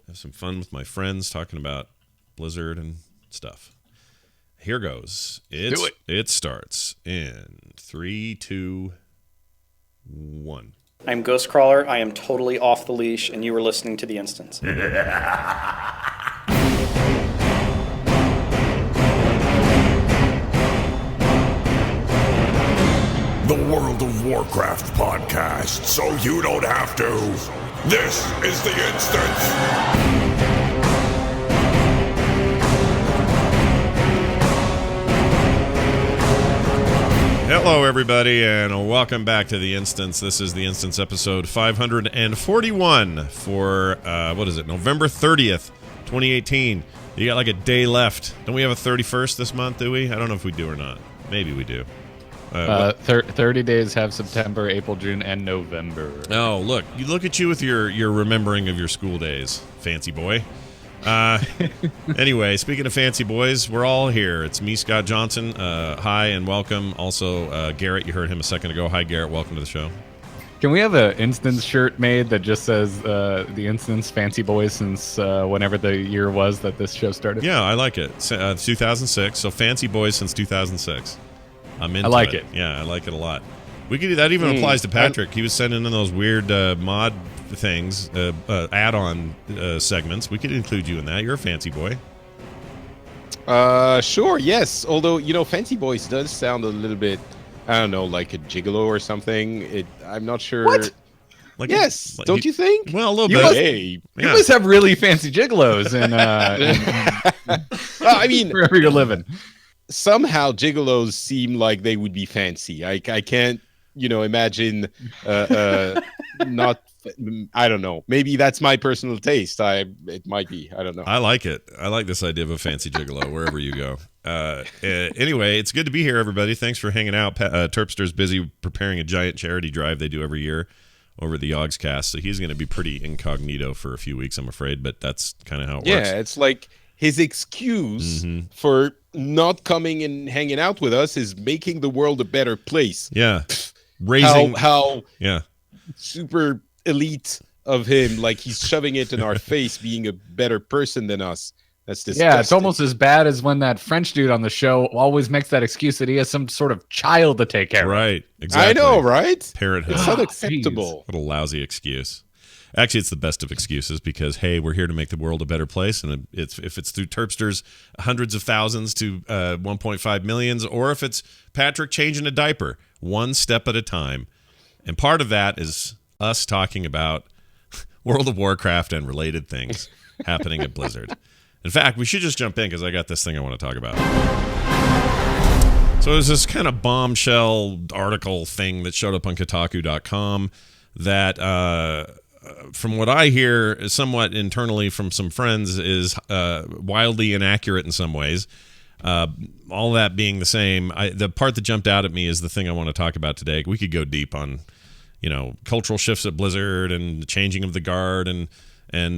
have some fun with my friends talking about Blizzard and stuff. Here goes. Do it. It starts in 3, 2, 1. I'm Ghostcrawler. I am totally off the leash, and you are listening to The Instance. The World of Warcraft podcast, so you don't have to. This is The Instance. Hello, everybody, and welcome back to The Instance. This is The Instance episode 541 for, November 30th, 2018. You got like a day left. Don't we have a 31st this month, do we? I don't know if we do or not. Maybe we do. 30 days have September, April, June, and November. Oh, look at you with your remembering of your school days, fancy boy. Anyway, speaking of fancy boys, we're all here. It's me, Scott Johnson. Hi and welcome. Also, Garrett, you heard him a second ago. Hi, Garrett. Welcome to the show. Can we have an Instance shirt made that just says The Instance Fancy Boys since whenever the year was that this show started? Yeah, I like it. 2006, so Fancy Boys since 2006. I'm into it. I like it. Yeah, I like it a lot. We could do that. Even applies to Patrick. He was sending in those weird mod things, add-on segments. We could include you in that. You're a fancy boy. Sure, yes. Although, Fancy Boys does sound a little bit, I don't know, like a gigolo or something. I'm not sure. What? Yes, don't you think? Well, a little bit. You must have really fancy gigolos in I mean, wherever you're living. Somehow gigolos seem like they would be fancy. I can't, imagine not. I don't know. Maybe that's my personal taste. It might be. I don't know. I like it. I like this idea of a fancy gigolo wherever you go. Anyway, it's good to be here, everybody. Thanks for hanging out. Terpster's busy preparing a giant charity drive they do every year over the Yogscast, so he's going to be pretty incognito for a few weeks, I'm afraid, but that's kind of how it works. Yeah, it's like his excuse for not coming and hanging out with us is making the world a better place. Yeah. Raising how yeah. super elite of him, like he's shoving it in our face, being a better person than us. That's disgusting. Yeah, it's almost as bad as when that French dude on the show always makes that excuse that he has some sort of child to take care of. Right, exactly. I know, right? Parenthood. It's unacceptable. What a lousy excuse. Actually, it's the best of excuses because, hey, we're here to make the world a better place, and if it's through Terpster's hundreds of thousands to 1.5 millions, or if it's Patrick changing a diaper, one step at a time. And part of that is us talking about World of Warcraft and related things happening at Blizzard. In fact, we should just jump in because I got this thing I want to talk about. So there's this kind of bombshell article thing that showed up on Kotaku.com that, from what I hear, somewhat internally from some friends, is wildly inaccurate in some ways. All that being the same, the part that jumped out at me is the thing I want to talk about today. We could go deep on, cultural shifts at Blizzard and the changing of the guard and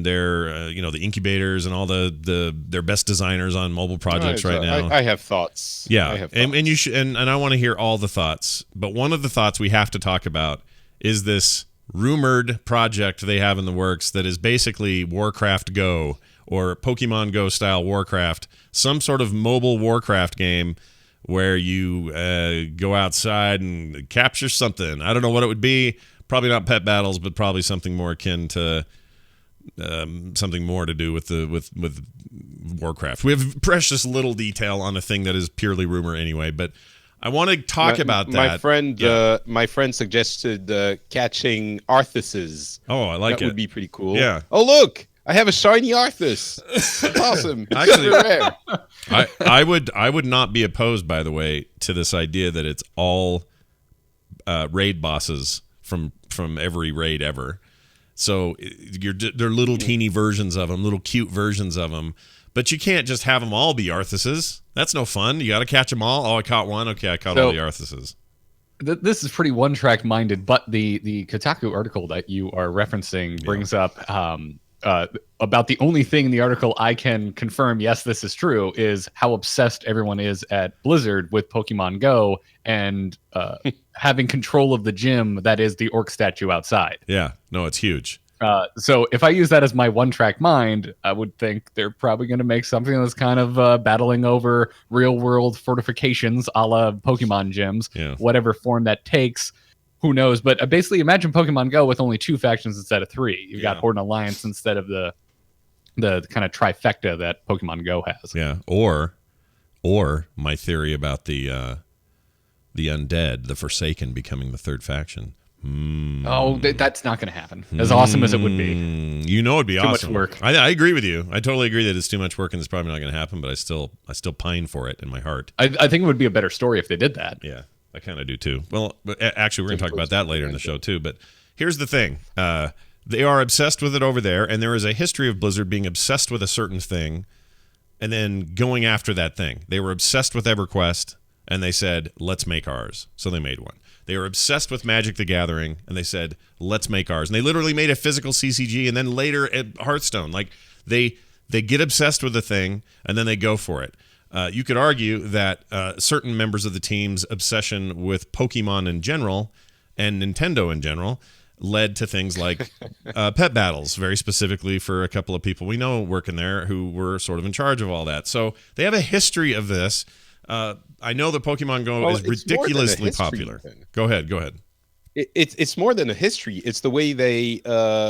their, the incubators and all their best designers on mobile projects right now. I have thoughts. Yeah, and you should, and I want to hear all the thoughts. But one of the thoughts we have to talk about is this rumored project they have in the works that is basically Warcraft Go or Pokemon Go style Warcraft, some sort of mobile Warcraft game where you go outside and capture something. I don't know what it would be. Probably not pet battles, but probably something more akin to something more to do with with Warcraft. We have precious little detail on a thing that is purely rumor anyway, but I want to talk about that. My friend suggested catching Arthuses. Oh, I like it. That would be pretty cool. Yeah. Oh, look, I have a shiny Arthus. That's awesome. Actually, rare. I would not be opposed, by the way, to this idea that it's all raid bosses from every raid ever. So they're little teeny versions of them, little cute versions of them. But you can't just have them all be Arthuses. That's no fun. You got to catch them all. Oh, I caught one. Okay, I caught all the Arthuses. This is pretty one-track minded, but the Kotaku article that you are referencing brings up about the only thing in the article I can confirm, yes, this is true, is how obsessed everyone is at Blizzard with Pokemon Go and having control of the gym that is the orc statue outside. Yeah, no, it's huge. So if I use that as my one-track mind, I would think they're probably going to make something that's kind of battling over real-world fortifications, a la Pokemon gyms, whatever form that takes. Who knows? But basically, imagine Pokemon Go with only 2 factions instead of 3. You've got Horde and Alliance instead of the kind of trifecta that Pokemon Go has. Yeah, or my theory about the undead, the Forsaken, becoming the 3rd faction. Oh, that's not going to happen. As awesome as it would be, it'd be awesome. Too much work. I agree with you. I totally agree that it's too much work and it's probably not going to happen. But I still pine for it in my heart. I think it would be a better story if they did that. Yeah, I kind of do too. Well, but actually, we're going to talk about that later in the show too. But here's the thing: they are obsessed with it over there, and there is a history of Blizzard being obsessed with a certain thing, and then going after that thing. They were obsessed with EverQuest, and they said, "Let's make ours." So they made one. They were obsessed with Magic the Gathering, and they said, "Let's make ours." And they literally made a physical CCG, and then later at Hearthstone. Like, they get obsessed with the thing, and then they go for it. You could argue that certain members of the team's obsession with Pokemon in general and Nintendo in general led to things like pet battles, very specifically for a couple of people we know working there who were sort of in charge of all that. So they have a history of this. I know that Pokemon Go is ridiculously popular. Go ahead. It's more than a history. It's the way they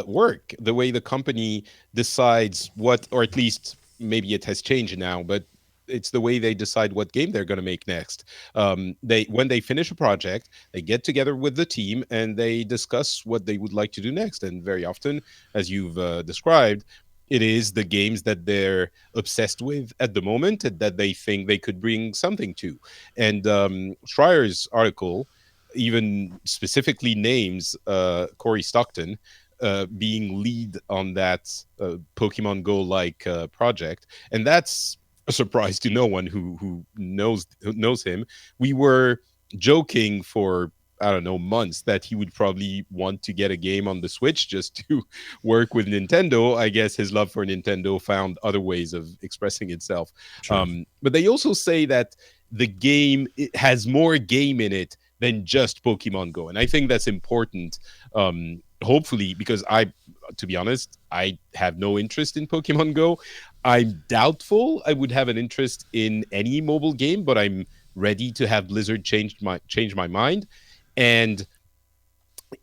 work, the way the company decides what, or at least maybe it has changed now, but it's the way they decide what game they're going to make next. When they finish a project, they get together with the team and they discuss what they would like to do next. And very often, as you've described, it is the games that they're obsessed with at the moment and that they think they could bring something to. And Crier's article even specifically names Corey Stockton being lead on that Pokemon Go-like project. And that's a surprise to no one who knows him. We were joking for, I don't know, months that he would probably want to get a game on the Switch just to work with Nintendo. I guess his love for Nintendo found other ways of expressing itself. Sure. But they also say that the game has more game in it than just Pokemon Go. And I think that's important, hopefully, because to be honest, I have no interest in Pokemon Go. I'm doubtful I would have an interest in any mobile game, but I'm ready to have Blizzard change my mind. And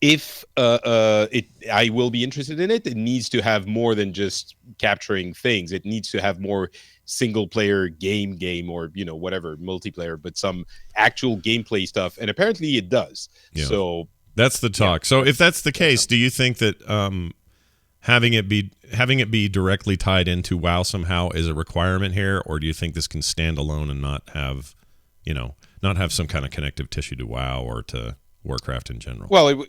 if I will be interested in it, it needs to have more than just capturing things. It needs to have more single player game or whatever multiplayer, but some actual gameplay stuff. And apparently it does. Yeah. So that's the talk. Yeah. So if that's the case, do you think that having it be directly tied into WoW somehow is a requirement here, or do you think this can stand alone and not have some kind of connective tissue to WoW or to Warcraft in general? Well,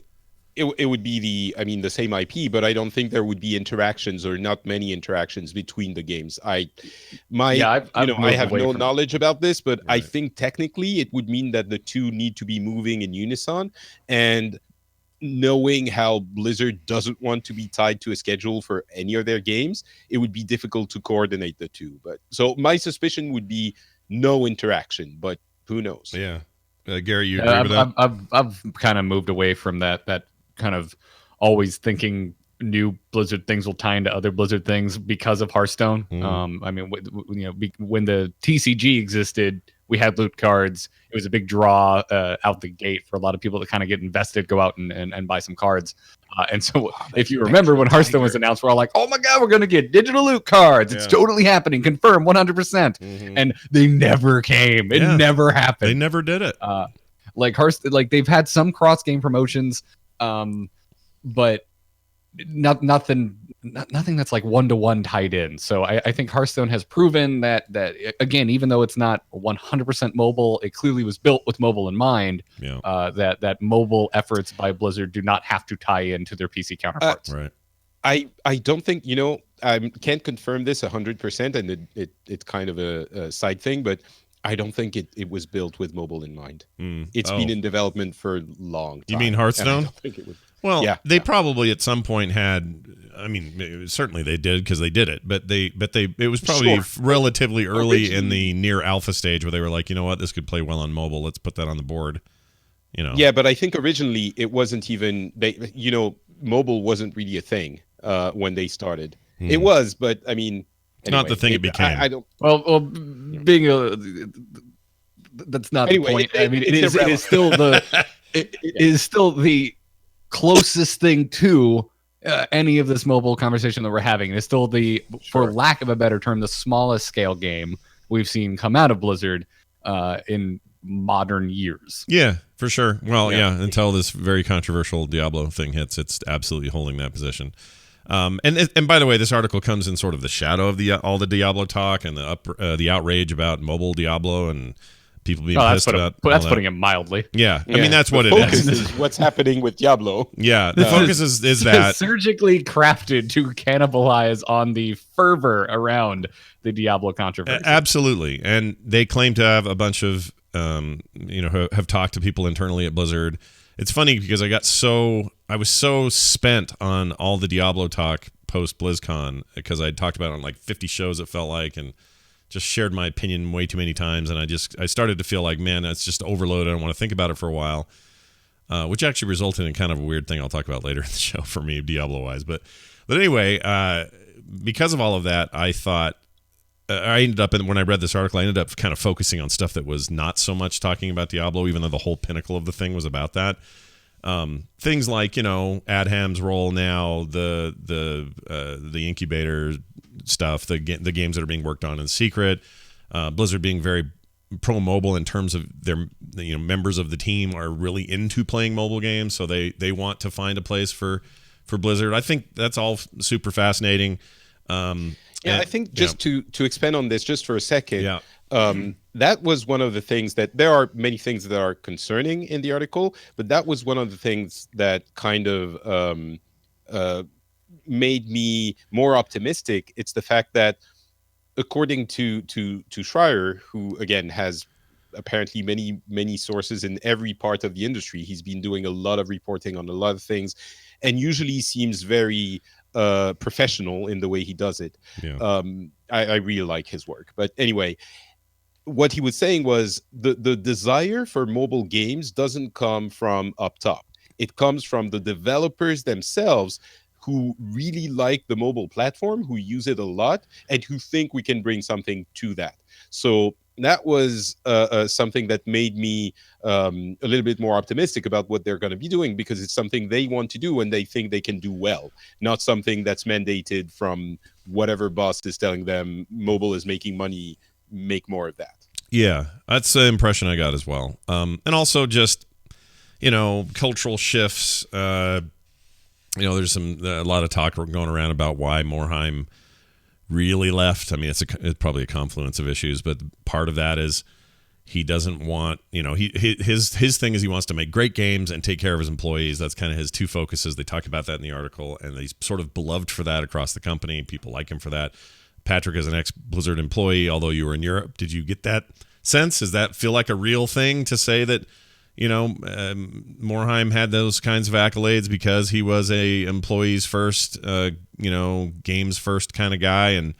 it would be the same IP, but I don't think there would be interactions or not many interactions between the games. I have no knowledge about this, but right. I think technically it would mean that the two need to be moving in unison, and knowing how Blizzard doesn't want to be tied to a schedule for any of their games, it would be difficult to coordinate the two. But so my suspicion would be no interaction, but who knows? Yeah. Gary, you agree with that? I've kind of moved away from that kind of always thinking new Blizzard things will tie into other Blizzard things because of Hearthstone. When the TCG existed, we had loot cards. It was a big draw out the gate for a lot of people to kind of get invested, go out and buy some cards. And so if you remember when Hearthstone was announced, we're all like, oh my God, we're going to get digital loot cards. It's totally happening. Confirmed 100%. Mm-hmm. And they never came. It never happened. They never did it. Like Hearthstone, like they've had some cross game promotions, but nothing that's like 1-to-1 tied in. So I think Hearthstone has proven that again, even though it's not 100% mobile, it clearly was built with mobile in mind. Yeah. That mobile efforts by Blizzard do not have to tie into their PC counterparts. Right. I don't think, I can't confirm this 100%, and it's kind of a side thing, but I don't think it was built with mobile in mind. It's been in development for a long time. You mean Hearthstone? I don't think it would. Well, they probably at some point had. I mean, certainly they did because they did it. But it was probably relatively early in the near alpha stage where they were like, you know what, this could play well on mobile. Let's put that on the board. Yeah, but I think originally it wasn't even mobile wasn't really a thing. when they started. It was, but I mean, it's not the thing it became. I don't. Well, being a that's not the point. I mean, it is still the it is still the closest thing to any of this mobile conversation that we're having. It's still for lack of a better term, the smallest scale game we've seen come out of Blizzard in modern years. Yeah, for sure. Well, yeah, until this very controversial Diablo thing hits, it's absolutely holding that position. And by the way, this article comes in sort of the shadow of all the Diablo talk and the outrage about mobile Diablo and people being pissed about. That's putting it mildly. Yeah, I mean that's what it focus is. is what's happening with Diablo. Yeah, the focus is that surgically crafted to cannibalize on the fervor around the Diablo controversy. Absolutely, and they claim to have a bunch of have talked to people internally at Blizzard. It's funny because I was so spent on all the Diablo talk post BlizzCon because I talked about it on like 50 shows, it felt like, and just shared my opinion way too many times. And I started to feel like, man, that's just overload. I don't want to think about it for a while, which actually resulted in kind of a weird thing I'll talk about later in the show for me, Diablo wise. But anyway, because of all of that, I thought, I ended up, when I read this article, I ended up kind of focusing on stuff that was not so much talking about Diablo, even though the whole pinnacle of the thing was about that. Things like, Adham's role now, the incubator stuff, the games that are being worked on in secret, Blizzard being very pro mobile in terms of their members of the team are really into playing mobile games, so they want to find a place for Blizzard. I think that's all super fascinating. I think just to expand on this just for a second, yeah. That was one of the things that there are many things that are concerning in the article, but that was one of the things that kind of made me more optimistic. It's the fact that according to Schreier, who again has apparently many sources in every part of the industry, he's been doing a lot of reporting on a lot of things, and usually seems very professional in the way he does it. Yeah. I really like his work. But anyway, what he was saying was the desire for mobile games doesn't come from up top. It comes from the developers themselves who really like the mobile platform, who use it a lot, and who think we can bring something to that. So that was something that made me a little bit more optimistic about what they're going to be doing, because it's something they want to do and they think they can do well, not something that's mandated from whatever boss is telling them mobile is making money, make more of that. Yeah, that's the impression I got as well. And also just, cultural shifts. There's a lot of talk going around about why Morhaime really left. I mean, it's probably a confluence of issues, but part of that is he doesn't want, his thing is he wants to make great games and take care of his employees. That's kind of his two focuses. They talk about that in the article, and he's sort of beloved for that across the company. People like him for that. Patrick is an ex-Blizzard employee, although you were in Europe. Did you get that sense? Does that feel like a real thing to say that, Morhaime had those kinds of accolades because he was a employees first, games first kind of guy, and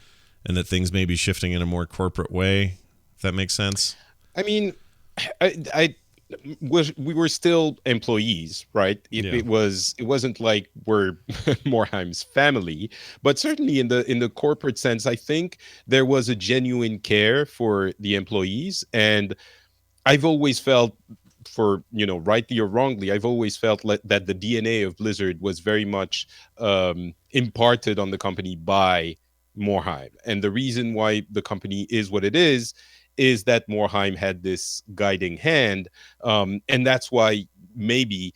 that things may be shifting in a more corporate way, if that makes sense? I mean, we were still employees, right? It wasn't like we're Morheime's family, but certainly in the corporate sense, I think there was a genuine care for the employees, and I've always felt, for rightly or wrongly, I've always felt that the DNA of Blizzard was very much imparted on the company by Morhaime, and the reason why the company is what it is that Morhaime had this guiding hand, and that's why maybe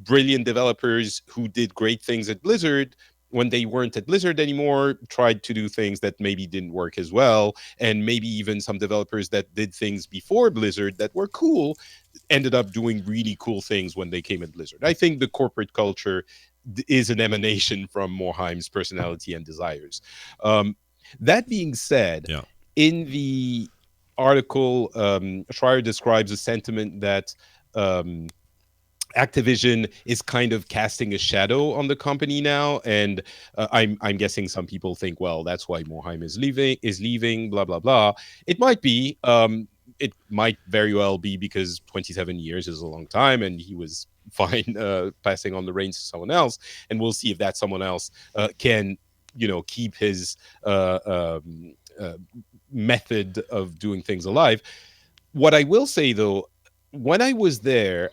brilliant developers who did great things at Blizzard, when they weren't at Blizzard anymore, tried to do things that maybe didn't work as well, and maybe even some developers that did things before Blizzard that were cool ended up doing really cool things when they came at Blizzard. I think the corporate culture is an emanation from Morheime's personality and desires. That being said, in the article, Schreier describes a sentiment that Activision is kind of casting a shadow on the company now, and I'm guessing some people think, well, that's why Morhaime is leaving, blah blah blah. It might be. it might very well be because 27 years is a long time, and he was fine passing on the reins to someone else. And we'll see if that someone else can, keep his method of doing things alive. What I will say, though, when I was there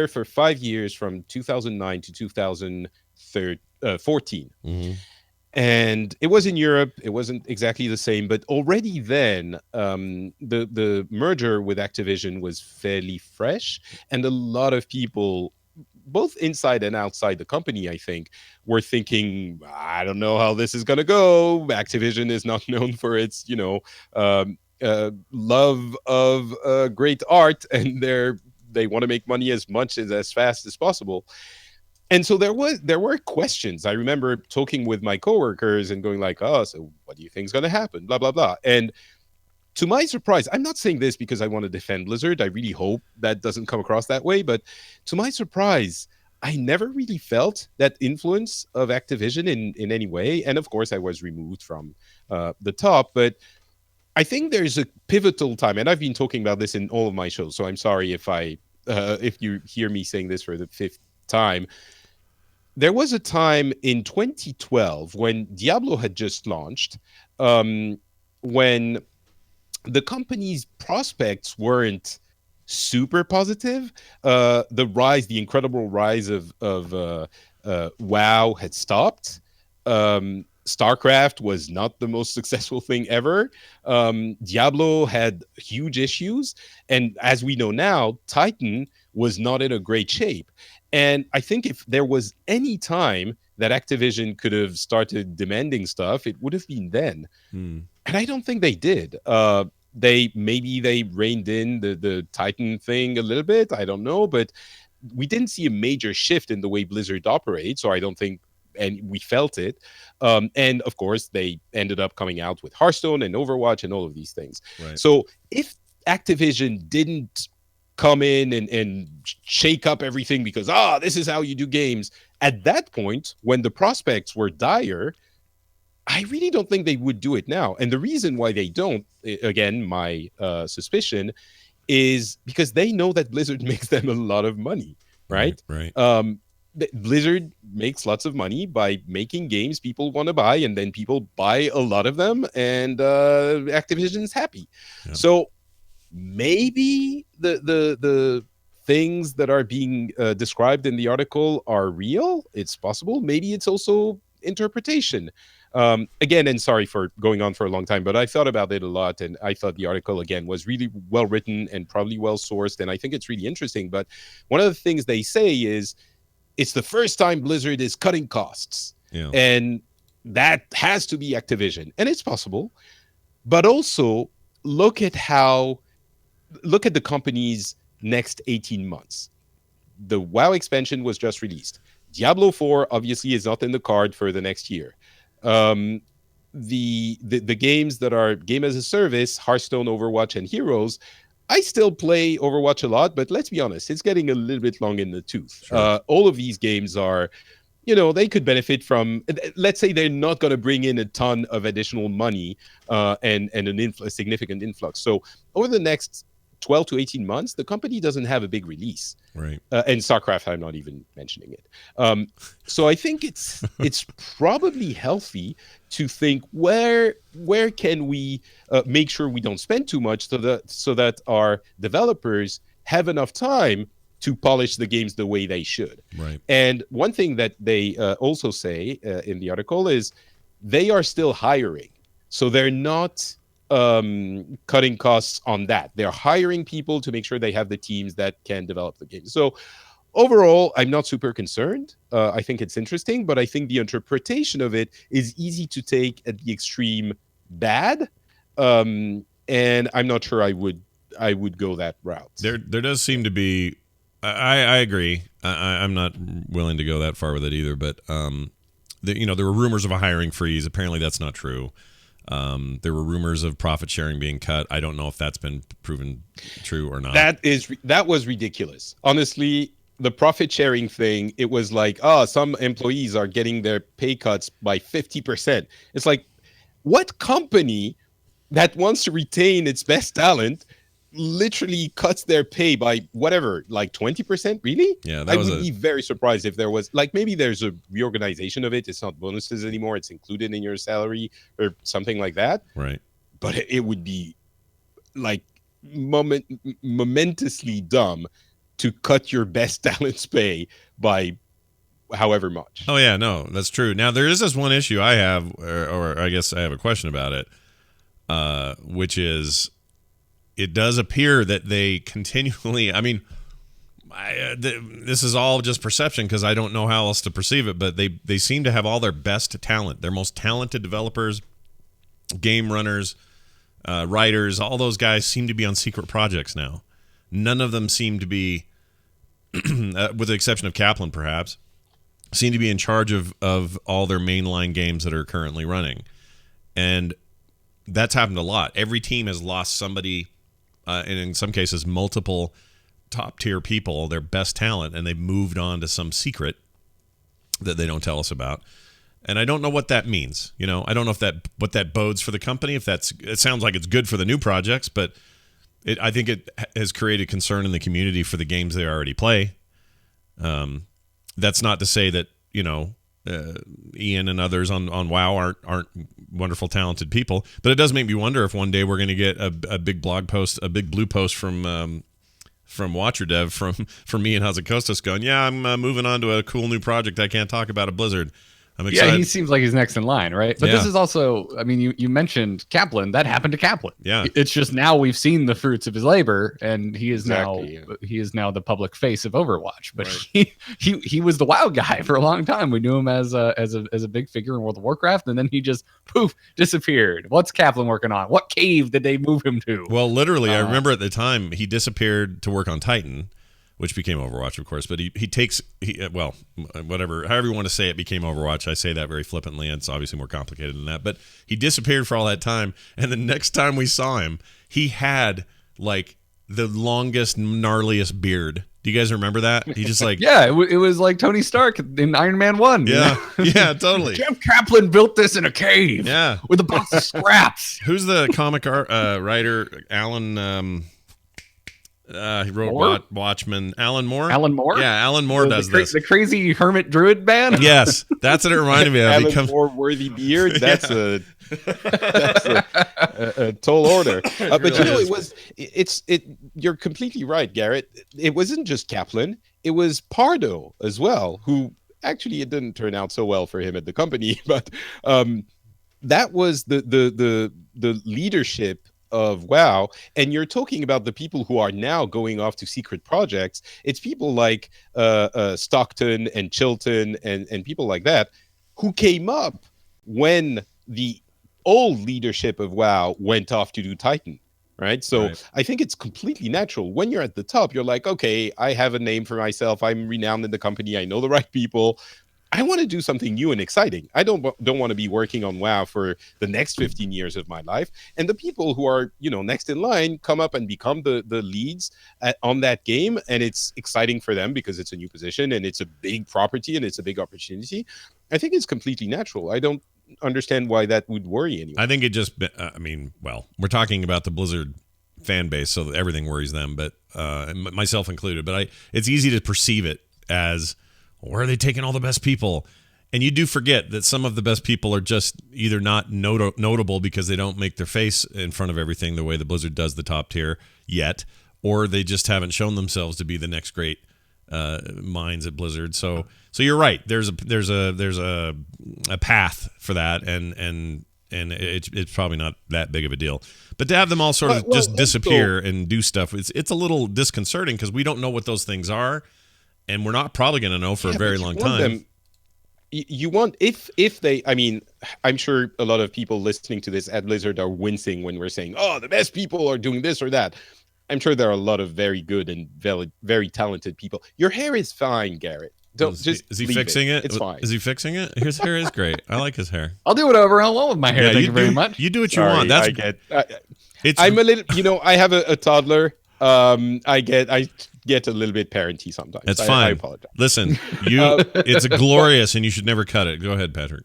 for 5 years, from 2009 to 2014. Mm-hmm. And it was in Europe. It wasn't exactly the same, but already then, the merger with Activision was fairly fresh, and a lot of people, both inside and outside the company, I think, were thinking, I don't know how this is going to go. Activision is not known for its, love of great art, and they want to make money as fast as possible. And so there were questions. I remember talking with my coworkers and going like, "Oh, so what do you think is going to happen?" Blah blah blah. And to my surprise, I'm not saying this because I want to defend Blizzard. I really hope that doesn't come across that way. But to my surprise, I never really felt that influence of Activision in any way. And of course, I was removed from the top. But I think there's a pivotal time, and I've been talking about this in all of my shows. So I'm sorry if you hear me saying this for the fifth time. There was a time in 2012 when Diablo had just launched, when the company's prospects weren't super positive. The incredible rise of WoW had stopped. StarCraft was not the most successful thing ever. Diablo had huge issues. And as we know now, Titan was not in a great shape. And I think if there was any time that Activision could have started demanding stuff, it would have been then. And I don't think they did. They reined in the Titan thing a little bit. I don't know. But we didn't see a major shift in the way Blizzard operates, or I don't think, and we felt it. And of course, they ended up coming out with Hearthstone and Overwatch and all of these things. Right. So if Activision didn't come in and shake up everything because, this is how you do games, at that point, when the prospects were dire, I really don't think they would do it now. And the reason why they don't, again, my suspicion, is because they know that Blizzard makes them a lot of money, right? Right. Blizzard makes lots of money by making games people want to buy, and then people buy a lot of them, and Activision's happy. Yeah. So maybe the things that are being described in the article are real. It's possible. Maybe it's also interpretation. Again, and sorry for going on for a long time, but I thought about it a lot, and I thought the article, again, was really well written and probably well sourced, and I think it's really interesting. But one of the things they say is it's the first time Blizzard is cutting costs. Yeah. And that has to be Activision. And it's possible. But also look at the company's next 18 months. The WoW expansion was just released. Diablo 4 obviously is not in the card for the next year. The games that are game as a service, Hearthstone, Overwatch, and Heroes, I still play Overwatch a lot, but let's be honest, it's getting a little bit long in the tooth. Sure. All of these games are, they could benefit from, let's say they're not going to bring in a ton of additional money and a significant influx. So over the next 12 to 18 months, the company doesn't have a big release. Right. And StarCraft, I'm not even mentioning it. So I think it's probably healthy to think where can we make sure we don't spend too much so that our developers have enough time to polish the games the way they should. Right. And one thing that they also say in the article is they are still hiring. So they're not cutting costs on that. They're hiring people to make sure they have the teams that can develop the game. So overall, I'm not super concerned. I think it's interesting, but I think the interpretation of it is easy to take at the extreme bad. And I'm not sure I would go that route. There does seem to be. I agree. I'm not willing to go that far with it either. But there were rumors of a hiring freeze. Apparently, that's not true. There were rumors of profit sharing being cut. I don't know if that's been proven true or not. That was ridiculous. Honestly, the profit sharing thing, it was like, some employees are getting their pay cuts by 50%. It's like, what company that wants to retain its best talent literally cuts their pay by whatever, like 20%. Really? Yeah, I would be very surprised if there was, like, maybe there's a reorganization of it. It's not bonuses anymore. It's included in your salary or something like that. right. But it would be like momentously dumb to cut your best talent's pay by however much. Oh yeah, no, that's true. Now there is this one issue I have, or I guess I have a question about it, which is, it does appear that they continually. I mean, this is all just perception because I don't know how else to perceive it, but they seem to have all their best talent, their most talented developers, game runners, writers. All those guys seem to be on secret projects now. None of them seem to be, with the exception of Kaplan, perhaps, seem to be in charge of all their mainline games that are currently running. And that's happened a lot. Every team has lost somebody, and in some cases multiple top-tier people, their best talent, and they've moved on to some secret that they don't tell us about. And I don't know what that means. You know, I don't know if what that bodes for the company. It sounds like it's good for the new projects, but I think it has created concern in the community for the games they already play. That's not to say that, you know, Ian and others on WoW aren't wonderful, talented people, but it does make me wonder if one day we're going to get a big blog post, a big blue post from Watcher Dev from me and Hazakostas going, yeah, I'm moving on to a cool new project I can't talk about at Blizzard. I'm excited. Yeah, he seems like he's next in line, right? But Yeah. this is also, I mean, you mentioned Kaplan. That happened to Kaplan. Yeah. It's just now we've seen the fruits of his labor, and he is Exactly, now the public face of Overwatch. But he was the WoW guy for a long time. We knew him as a big figure in World of Warcraft, and then he just poof disappeared. What's Kaplan working on? What cave did they move him to? Well, literally, I remember at the time he disappeared to work on Titan, which became Overwatch, of course. But whatever, however you want to say it, became Overwatch. I say that very flippantly. It's obviously more complicated than that. But he disappeared for all that time. And the next time we saw him, he had like the longest, gnarliest beard. Do you guys remember that? He just like... Yeah, it was like Tony Stark in Iron Man 1. Yeah, yeah, totally. Jeff Kaplan built this in a cave. Yeah. With a box of scraps. Who's the comic writer? Alan... he wrote Moore? Watchmen. Alan Moore? Alan Moore? Yeah, Alan Moore does this. The crazy hermit druid band? Yes, that's what it reminded me of. Alan Moore worthy beard. That's a tall order. But you know, you're completely right, Garrett. It wasn't just Kaplan. It was Pardo as well, who actually it didn't turn out so well for him at the company, but that was the leadership of WoW. And you're talking about the people who are now going off to secret projects. It's people like Stockton and Chilton and people like that who came up when the old leadership of WoW went off to do Titan, right? So Right. I think it's completely natural. When you're at the top, you're like, okay, I have a name for myself. I'm renowned in the company. I know the right people. I want to do something new and exciting. I don't want to be working on WoW for the next 15 years of my life. And the people who are, you know, next in line come up and become the leads on that game. And it's exciting for them because it's a new position and it's a big property and it's a big opportunity. I think it's completely natural. I don't understand why that would worry anyone. I think it just, we're talking about the Blizzard fan base, so everything worries them, but myself included. But it's easy to perceive it as, where are they taking all the best people? And you do forget that some of the best people are just either not notable because they don't make their face in front of everything the way the Blizzard does the top tier yet, or they just haven't shown themselves to be the next great minds at Blizzard. So you're right. There's a path for that, and it's probably not that big of a deal. But to have them all sort of just disappear and do stuff, it's a little disconcerting because we don't know what those things are. And we're not probably going to know for a very long time. You want, if they, I mean, I'm sure a lot of people listening to this at Blizzard are wincing when we're saying, oh, the best people are doing this or that. I'm sure there are a lot of very good and very talented people. Your hair is fine, Garrett. Is he fixing it? It's fine. Is he fixing it? His hair is great. I like his hair. I'll do whatever I want with my hair. Thank you very much. You do what you want. I'm a little, you know, I have a toddler. I get a little bit parenty sometimes. It's fine. I apologize. Listen, it's glorious, and you should never cut it. Go ahead, Patrick.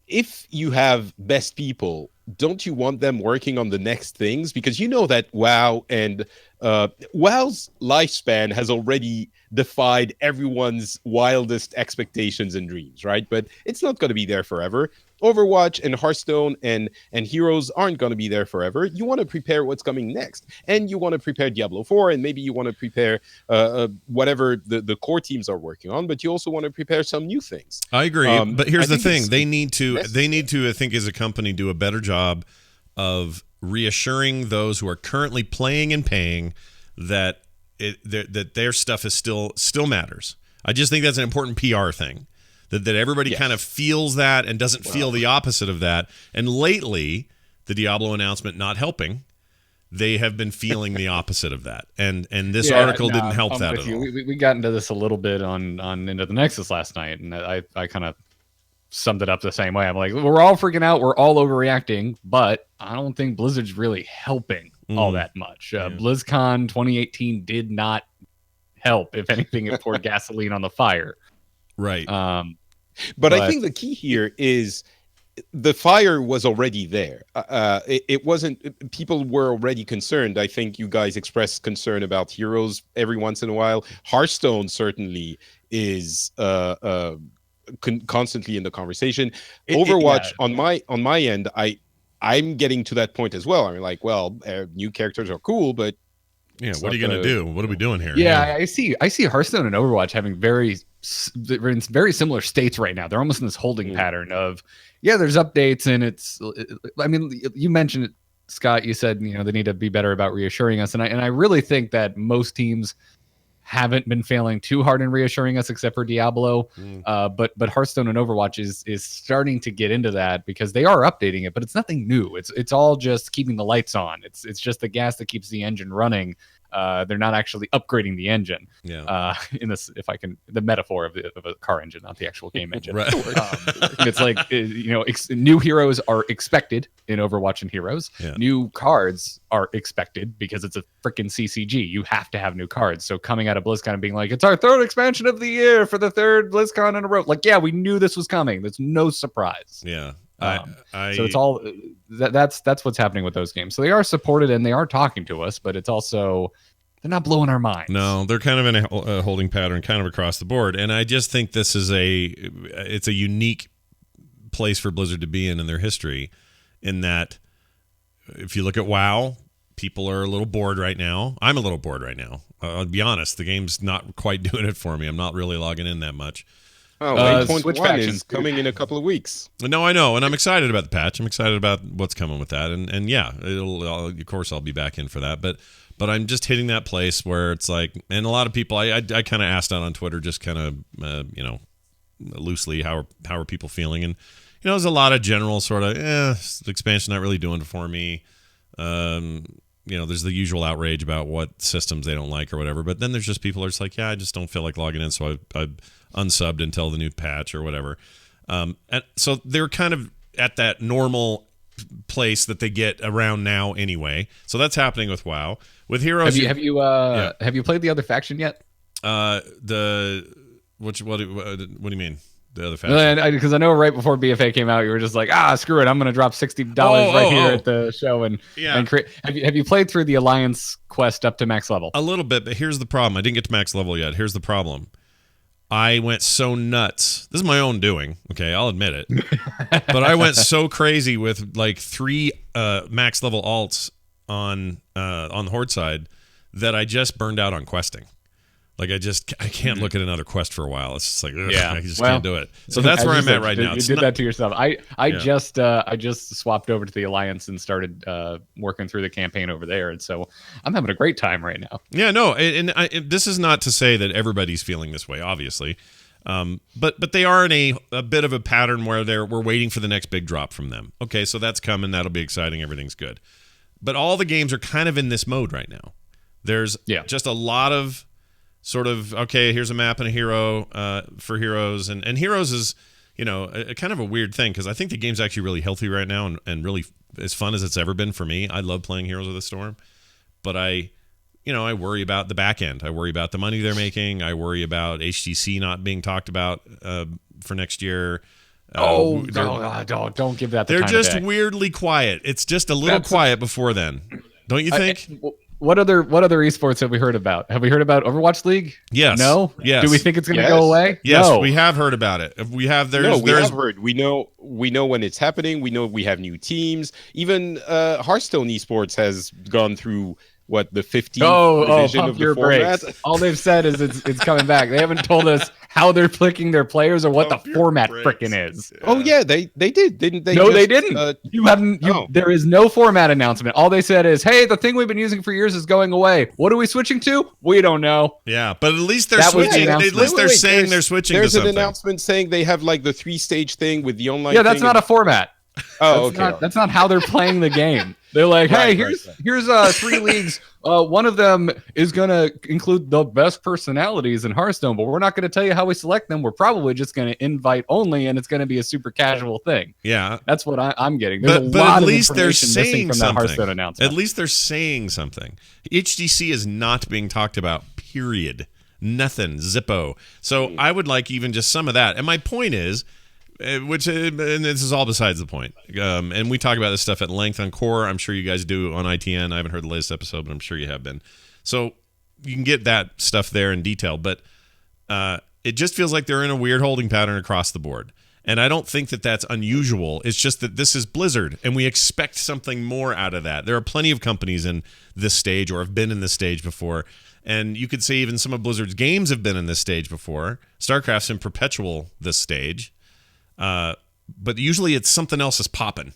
If you have best people don't you want them working on the next things? Because you know that WoW and WoW's lifespan has already defied everyone's wildest expectations and dreams, right? But it's not going to be there forever. Overwatch and Hearthstone and Heroes aren't going to be there forever. You want to prepare what's coming next, and you want to prepare Diablo 4, and maybe you want to prepare whatever the core teams are working on, but you also want to prepare some new things. I agree, but here's the thing: they need to, I think, as a company, do a better job of reassuring those who are currently playing and paying that that their stuff is still matters. I just think that's an important PR thing. That everybody kind of feels that and doesn't feel the opposite of that. And lately, the Diablo announcement not helping, they have been feeling the opposite of that. And this article didn't help that at all. We got into this a little bit on Into the Nexus last night, and I kind of summed it up the same way. I'm like, we're all freaking out, we're all overreacting, but I don't think Blizzard's really helping all that much. BlizzCon 2018 did not help. If anything, it poured gasoline on the fire. Right. But I think the key here is the fire was already there. It wasn't, people were already concerned. I think you guys expressed concern about Heroes every once in a while. Hearthstone certainly is constantly in the conversation. Overwatch, on my end, I'm getting to that point as well. I'm like, well, new characters are cool, but what are you going to do? What are we doing here? Yeah, I see Hearthstone and Overwatch having they're in very similar states right now. They're almost in this holding pattern of, there's updates, and I mean, you mentioned it, Scott. You said, they need to be better about reassuring us, and I really think that most teams haven't been failing too hard in reassuring us, except for Diablo. But Hearthstone and Overwatch is starting to get into that, because they are updating it, but it's nothing new. It's all just keeping the lights on. It's just the gas that keeps the engine running. They're not actually upgrading the engine. In this, if I can, the metaphor of a car engine, not the actual game engine. Right. It's like, new heroes are expected in Overwatch and Heroes. New cards are expected because it's a freaking CCG. You have to have new cards. So coming out of BlizzCon and being like, it's our third expansion of the year for the third BlizzCon in a row. Like, we knew this was coming. There's no surprise. Yeah. So it's all that's what's happening with those games. So they are supported and they are talking to us, but it's also, they're not blowing our minds. No, they're kind of in a holding pattern, kind of across the board. And I just think this is it's a unique place for Blizzard to be in their history, in that if you look at WoW, people are a little bored right now. I'm a little bored right now. I'll be honest, the game's not quite doing it for me. I'm not really logging in that much. Oh, 8.1 is coming in a couple of weeks. No, I know, and I'm excited about the patch. I'm excited about what's coming with that, and of course I'll be back in for that. But I'm just hitting that place where it's like, and a lot of people, I kind of asked out on Twitter, just kind of loosely, how are people feeling, and there's a lot of general sort of expansion not really doing it for me. There's the usual outrage about what systems they don't like or whatever, but then there's just people who are just like, I just don't feel like logging in, so I've unsubbed until the new patch or whatever. And so they're kind of at that normal place that they get around now anyway. So that's happening with WoW. With Heroes, have you played the other faction yet? What do you mean? The other faction? Because I know right before BFA came out, you were just like, screw it, I'm going to drop $60 here at the show and create. Have you played through the Alliance quest up to max level? A little bit, but here's the problem. I didn't get to max level yet. Here's the problem. I went so nuts. This is my own doing. Okay, I'll admit it. But I went so crazy with like 3 max level alts on the Horde side that I just burned out on questing. Like I can't look at another quest for a while. It's just like, I just can't do it. So that's where I'm at right now. You did that to yourself. I just swapped over to the Alliance and started working through the campaign over there, and so I'm having a great time right now. Yeah, no, and this is not to say that everybody's feeling this way, obviously, but they are in a bit of a pattern where we're waiting for the next big drop from them. Okay, so that's coming. That'll be exciting. Everything's good, but all the games are kind of in this mode right now. There's just a lot of sort of, okay, here's a map and a hero for Heroes. And Heroes is, a kind of a weird thing, because I think the game's actually really healthy right now and really as fun as it's ever been for me. I love playing Heroes of the Storm. But I worry about the back end. I worry about the money they're making. I worry about HTC not being talked about for next year. Don't give that the They're time of just day. weirdly quiet. It's just a little quiet before then. Don't you think? What other esports have we heard about? Have we heard about Overwatch League? Yes. No. Yes. Do we think it's going to Yes. go away? Yes, No. we have heard about it. We have. We have heard. We know when it's happening. We know we have new teams. Even Hearthstone esports has gone through the 15th revision pump of your the format. brakes. All they've said is it's coming back. They haven't told us how they're picking their players or what Pump the your format brakes. frickin' is. Oh yeah, they did, didn't they? No, they didn't. You haven't. Oh. There is no format announcement. All they said is, "Hey, the thing we've been using for years is going away. What are we switching to? We don't know." Yeah, but at least they're That was the switching. At announcement. least they're Wait, saying they're switching to There's an something. announcement saying they have the 3-stage thing with the online. Yeah, that's thing not a format. Oh, That's okay. not, that's not how they're playing the game. They're like, hey, Right, here's 3 leagues. One of them is gonna include the best personalities in Hearthstone, but we're not gonna tell you how we select them. We're probably just gonna invite only, and it's gonna be a super casual thing. Yeah, That's what I'm getting. There's but a lot at of least they're information missing saying from that Hearthstone something. announcement. At least they're saying something. HDC is not being talked about. Period. Nothing. Zippo. So I would like even just some of that. And my point is, and this is all besides the point. And we talk about this stuff at length on Core. I'm sure you guys do on ITN. I haven't heard the latest episode, but I'm sure you have been. So you can get that stuff there in detail. But it just feels like they're in a weird holding pattern across the board. And I don't think that that's unusual. It's just that this is Blizzard, and we expect something more out of that. There are plenty of companies in this stage or have been in this stage before. And you could say even some of Blizzard's games have been in this stage before. StarCraft's in perpetual this stage. But usually it's something else is popping,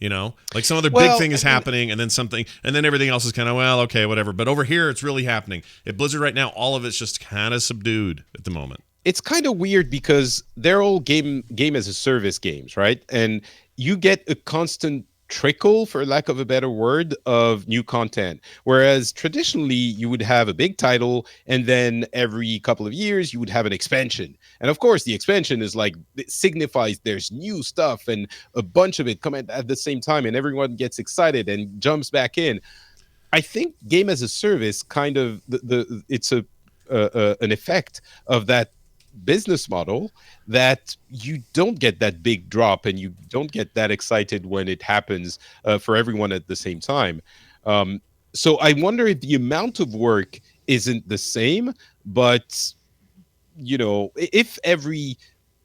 like some other big thing is happening and then everything else is kind of, okay, whatever. But over here, it's really happening. At Blizzard right now, all of it's just kind of subdued at the moment. It's kind of weird because they're all game as a service games, right? And you get a constant trickle, for lack of a better word, of new content. Whereas traditionally you would have a big title and then every couple of years you would have an expansion. And of course the expansion is it signifies there's new stuff and a bunch of it coming at the same time and everyone gets excited and jumps back in. I think game as a service kind of it's an effect of that business model that you don't get that big drop and you don't get that excited when it happens for everyone at the same time. So I wonder if the amount of work isn't the same, but if every,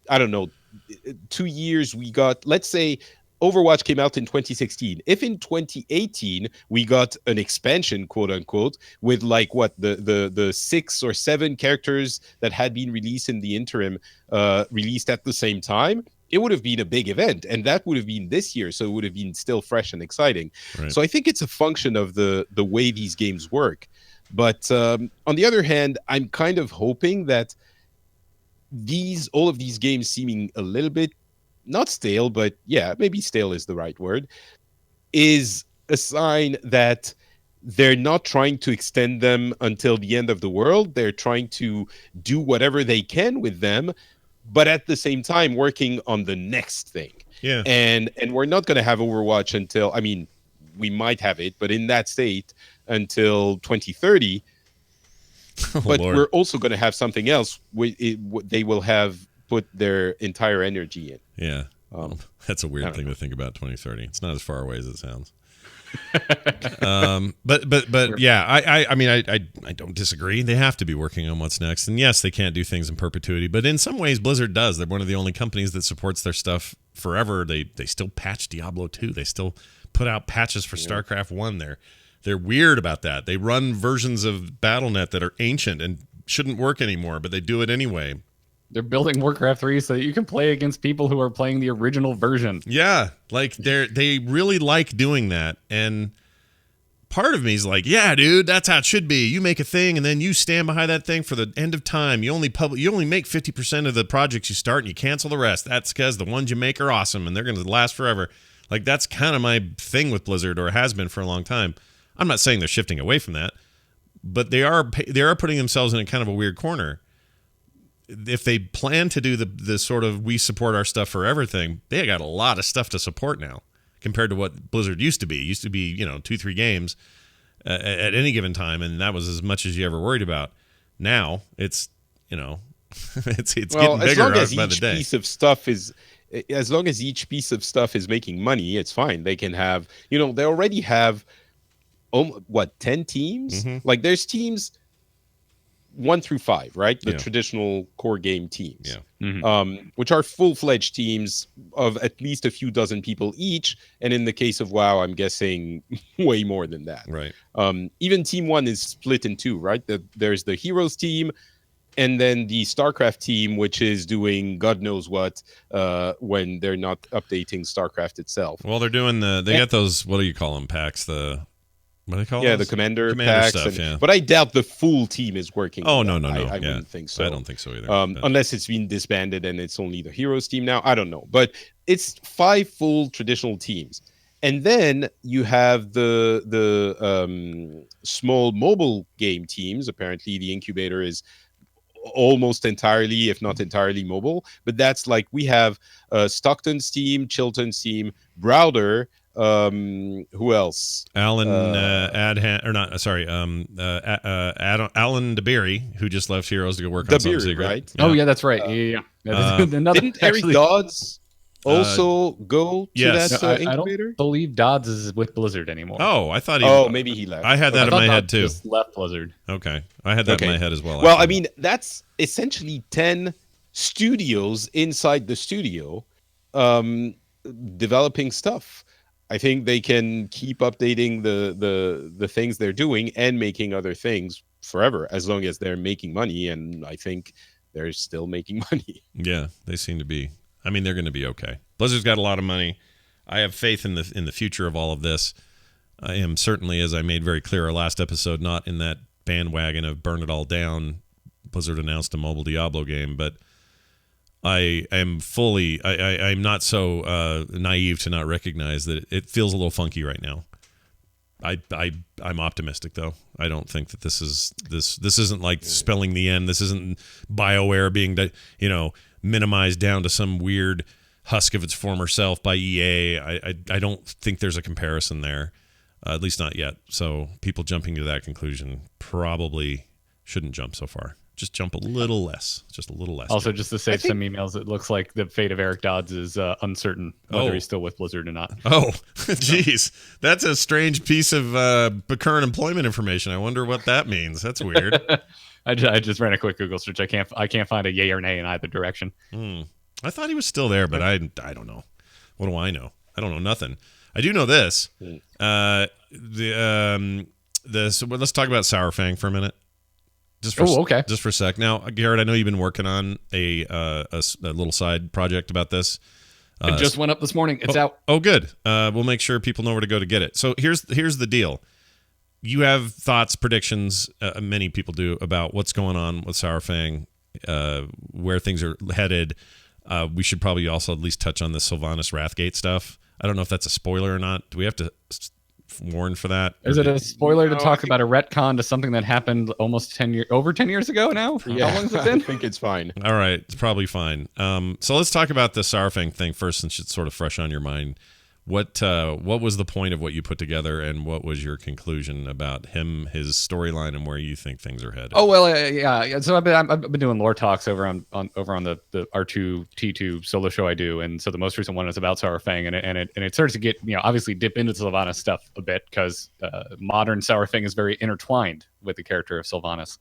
2 years we got, let's say Overwatch came out in 2016. If in 2018 we got an expansion, quote unquote, with the 6 or 7 characters that had been released in the interim released at the same time, it would have been a big event, and that would have been this year, so it would have been still fresh and exciting. Right. So I think it's a function of the way these games work. But on the other hand, I'm kind of hoping that all of these games seeming a little bit not stale, but yeah, maybe stale is the right word, is a sign that they're not trying to extend them until the end of the world. They're trying to do whatever they can with them, but at the same time working on the next thing. Yeah. And we're not going to have Overwatch until, we might have it, but in that state until 2030. But Lord. We're also going to have something else. They will have put their entire energy in. Yeah. That's a weird thing to think about 2030. It's not as far away as it sounds. But yeah, I don't disagree. They have to be working on what's next. And yes, they can't do things in perpetuity, but in some ways Blizzard does. They're one of the only companies that supports their stuff forever. They still patch Diablo 2. They still put out patches for StarCraft 1. They're weird about that. They run versions of BattleNet that are ancient and shouldn't work anymore, but they do it anyway. They're building Warcraft 3 so that you can play against people who are playing the original version. Yeah, they really like doing that. And part of me is like, yeah, dude, that's how it should be. You make a thing and then you stand behind that thing for the end of time. You only make 50% of the projects you start and you cancel the rest. That's because the ones you make are awesome and they're going to last forever. That's kind of my thing with Blizzard, or has been for a long time. I'm not saying they're shifting away from that, but they are putting themselves in a kind of a weird corner. If they plan to do the sort of we support our stuff forever thing, they got a lot of stuff to support now compared to what Blizzard used to be. It used to be, 2-3 games at any given time, and that was as much as you ever worried about. Now it's, it's getting bigger as long as by each the day. piece of stuff is as long as each piece of stuff is making money, it's fine. They can have, you know, they already have 10 teams? Mhm. Like there's teams 1 through 5, right? The Yeah. traditional core game teams. Yeah. Which are full-fledged teams of at least a few dozen people each, and in the case of WoW, I'm guessing way more than that. Right. Even Team 1 is split in two, right? There's the Heroes team, and then the StarCraft team, which is doing God knows what when they're not updating StarCraft itself. Well, they're doing they got those, what do you call them, packs? What do they call Yeah, those? the commander Commander packs. stuff, yeah. But I doubt the full team is working. Oh, on no, that. no. I Yeah. wouldn't think so. I don't think so either. Unless it's been disbanded and it's only the Heroes team now. I don't know. But it's 5 full traditional teams. And then you have the small mobile game teams. Apparently, the incubator is almost entirely, if not entirely, mobile. But that's like we have Stockton's team, Chilton's team, Browder. Who else? Alan Adhan, or not? Sorry, Alan DeBerry, who just left Heroes to go work on something DeBerry, secret. right? Oh yeah, that's right. Yeah. Another, Didn't Eric Dodds also go to yes. that No, I incubator? don't believe Dodds is with Blizzard anymore. Oh, I thought he. Oh, maybe he left. I had that I in thought my head Dodds too. just left Blizzard. Okay, I had that in Okay. my head as well. Well, I actually. mean, that's essentially 10 studios inside the studio developing stuff. I think they can keep updating the things they're doing and making other things forever, as long as they're making money. And I think they're still making money. Yeah, they seem to be. I mean, they're going to be okay. Blizzard's got a lot of money. I have faith in the future of all of this. I am certainly, as I made very clear our last episode, not in that bandwagon of burn it all down. Blizzard announced a mobile Diablo game, but I am fully. I'm not so naive to not recognize that it feels a little funky right now. I'm optimistic though. I don't think that this isn't like spelling the end. This isn't BioWare being minimized down to some weird husk of its former self by EA. I don't think there's a comparison there, at least not yet. So people jumping to that conclusion probably shouldn't jump so far. Just jump a little less, just a little less. Also, just to save some emails, it looks like the fate of Eric Dodds is uncertain whether he's still with Blizzard or not. Oh, geez, that's a strange piece of current employment information. I wonder what that means. That's weird. I just ran a quick Google search. I can't find a yay or nay in either direction. I thought he was still there, but I don't know. What do I know? I don't know nothing. I do know this. So let's talk about Sourfang for a minute. Just for a sec. Now, Garrett, I know you've been working on a little side project about this. It just went up this morning. It's out. Oh, good. We'll make sure people know where to go to get it. So here's the deal. You have thoughts, predictions. Many people do about what's going on with Sourfang, where things are headed. We should probably also at least touch on the Sylvanas Wrathgate stuff. I don't know if that's a spoiler or not. Do we have to warn for that? Is it a spoiler to talk about a retcon to something that happened almost over 10 years ago now? Yeah, How long has it been? I think it's fine. All right, it's probably fine. So let's talk about the Sourfang thing first, since it's sort of fresh on your mind. What was the point of what you put together, and what was your conclusion about him, his storyline, and where you think things are headed? Oh well, yeah. So I've been doing lore talks over on the R2T2 solo show I do, and so the most recent one is about Sourfang, and it starts to get obviously dip into Sylvanas stuff a bit, because modern Sourfang is very intertwined with the character of Sylvanas.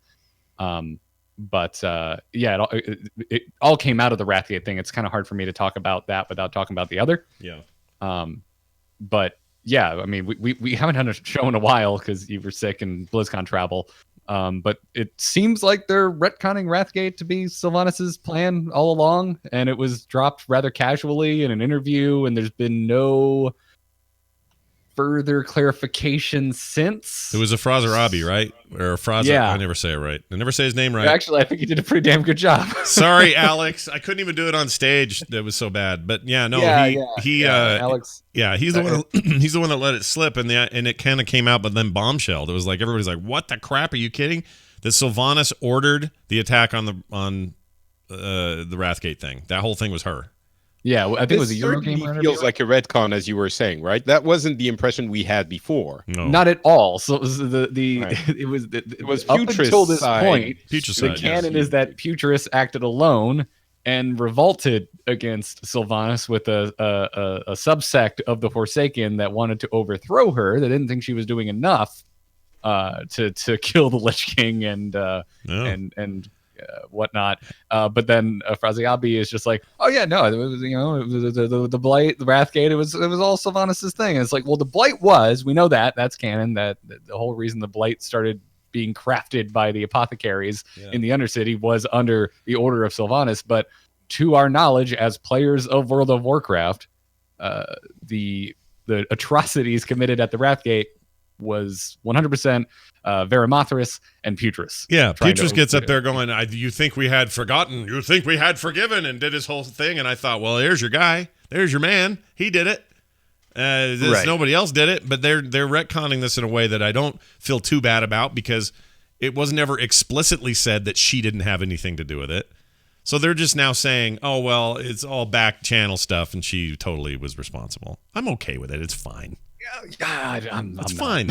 It all came out of the Wrathgate thing. It's kind of hard for me to talk about that without talking about the other. Yeah. But yeah, I mean, we haven't done a show in a while because you were sick and BlizzCon travel. But it seems like they're retconning Wrathgate to be Sylvanas' plan all along, and it was dropped rather casually in an interview, and there's been no further clarification since. It was a Frazarabi, right? Or a Fraza. Yeah. I never say it right. I never say his name right. Actually, I think you did a pretty damn good job. Sorry, Alex. I couldn't even do it on stage. That was so bad. But yeah, no, Alex. Yeah, he's the one. He's the one that let it slip, and it kind of came out, but then bombshelled. It was like everybody's like, "What the crap? Are you kidding?" That Sylvanas ordered the attack on the Wrathgate thing. That whole thing was her. Yeah, I think it was a This Eurogamer certainly feels like a retcon, as you were saying, right? That wasn't the impression we had before. No, Not at all. So it was Right. it was was up Putress until this side. point. Future The side. canon yes. is that Putress acted alone, and revolted against Sylvanas with a subsect of the Forsaken that wanted to overthrow her. They didn't think she was doing enough to kill the Lich King and whatnot. But then Fraziabi is just like, oh yeah, no, it was, the Blight, the Wrathgate, it was all Sylvanas' thing. And it's like, well, the Blight we know that's canon. That the whole reason the Blight started being crafted by the apothecaries in the Undercity was under the order of Sylvanas. But to our knowledge, as players of World of Warcraft, the atrocities committed at the Wrathgate was 100% Varimathras and Putris. Yeah, Putris gets up there going, you think we had forgotten, you think we had forgiven, and did his whole thing. And I thought, well, there's your guy. There's your man. He did it. Nobody else did it, but they're retconning this in a way that I don't feel too bad about, because it was never explicitly said that she didn't have anything to do with it. So they're just now saying, oh, well, it's all back channel stuff, and she totally was responsible. I'm okay with it. It's fine. It's fine.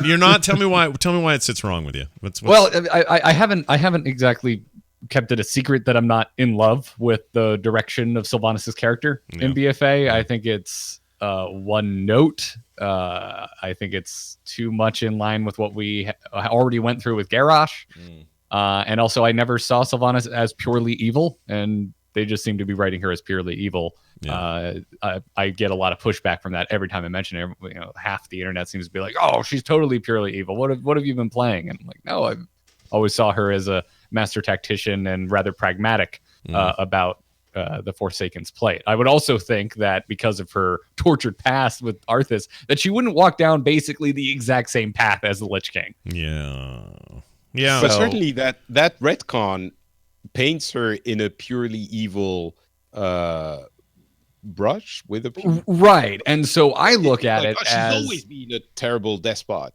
You're not. Tell me why. Tell me why it sits wrong with you. Well, I haven't exactly kept it a secret that I'm not in love with the direction of Sylvanas' character in BFA. I think it's one note. I think it's too much in line with what we already went through with Garrosh. And also, I never saw Sylvanas as purely evil, and they just seem to be writing her as purely evil. I get a lot of pushback from that every time I mention it. Half the internet seems to be like, "Oh, she's totally purely evil. What have you been playing?" And I'm like, no, I always saw her as a master tactician and rather pragmatic about the Forsaken's plight. I would also think that because of her tortured past with Arthas, that she wouldn't walk down basically the exact same path as the Lich King. Yeah. But certainly that retcon paints her in a purely evil brush with a right. And so I look at it as she's always been a terrible despot.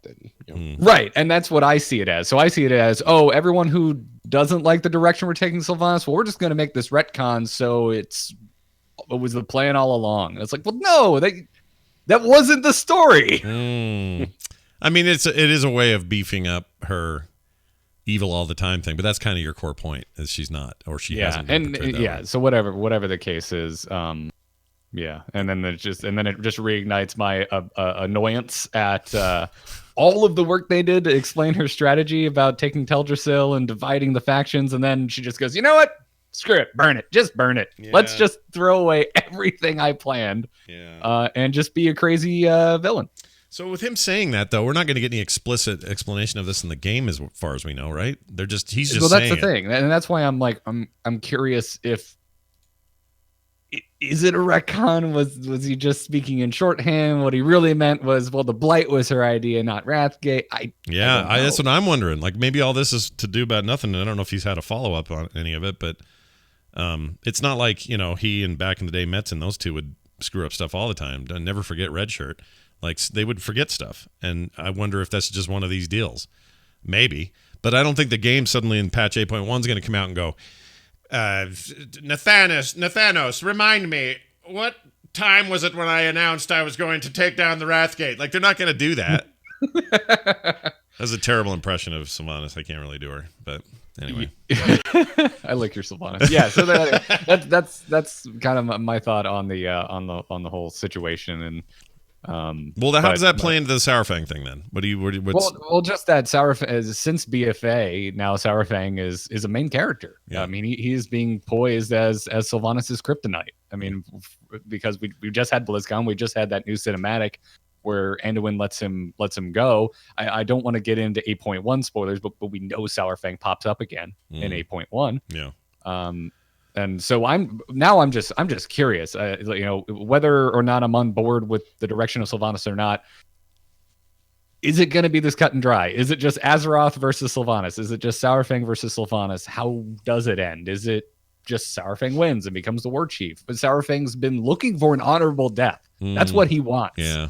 And, right. And that's what I see it as. So I see it as, everyone who doesn't like the direction we're taking Sylvanas, well, we're just going to make this retcon so it was the plan all along. And it's like, well, no, that wasn't the story. I mean, it is a way of beefing up her evil all the time thing, but that's kind of your core point, is she's not, or she hasn't been portrayed that way. So whatever the case is, and then it just reignites my annoyance at all of the work they did to explain her strategy about taking Teldrassil and dividing the factions, and then she just goes, you know what? Screw it, burn it, just burn it. Yeah. Let's just throw away everything I planned, and just be a crazy villain. So with him saying that, though, we're not going to get any explicit explanation of this in the game, as far as we know, right? He's just saying. Well, that's the thing, and that's why I'm like, I'm curious if is it a retcon? Was he just speaking in shorthand? What he really meant was, well, the Blight was her idea, not Wrathgate. That's what I'm wondering. Like, maybe all this is to do about nothing. I don't know if he's had a follow up on any of it, but it's not like he and back in the day Metz and those two would screw up stuff all the time. Never forget Red Shirt. Like, they would forget stuff, and I wonder if that's just one of these deals. Maybe, but I don't think the game suddenly in patch 8.1 is going to come out and go, Nathanos, remind me, what time was it when I announced I was going to take down the Wrathgate? Like, they're not going to do that. That's a terrible impression of Sylvanas. I can't really do her, but anyway. I like your Sylvanas. Yeah, so that's kind of my thought on the whole situation. And how does that play into the Saurfang thing then? Well, just that Saurfang, since BFA, now Saurfang is a main character. I mean, he is being poised as Sylvanas' kryptonite. I mean, because we just had BlizzCon, we just had that new cinematic where Anduin lets him go. I don't want to get into 8.1 spoilers, but we know Saurfang pops up again in 8.1. Yeah. And so I'm just curious, whether or not I'm on board with the direction of Sylvanas or not. Is it going to be this cut and dry? Is it just Azeroth versus Sylvanas? Is it just Saurfang versus Sylvanas? How does it end? Is it just Saurfang wins and becomes the war chief? But Saurfang's been looking for an honorable death. That's what he wants. Yeah.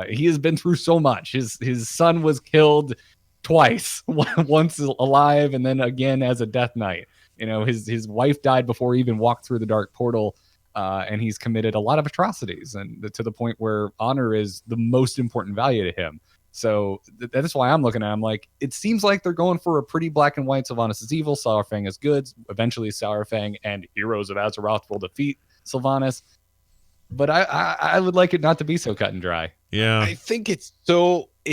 He has been through so much. His son was killed twice, once alive and then again as a Death Knight. His wife died before he even walked through the Dark Portal, and he's committed a lot of atrocities, and to the point where honor is the most important value to him. So that is why I'm looking at it. I'm like, it seems like they're going for a pretty black and white. Sylvanas is evil, Saurfang is good. Eventually, Saurfang and Heroes of Azeroth will defeat Sylvanas. But I would like it not to be so cut and dry. Yeah. I think it's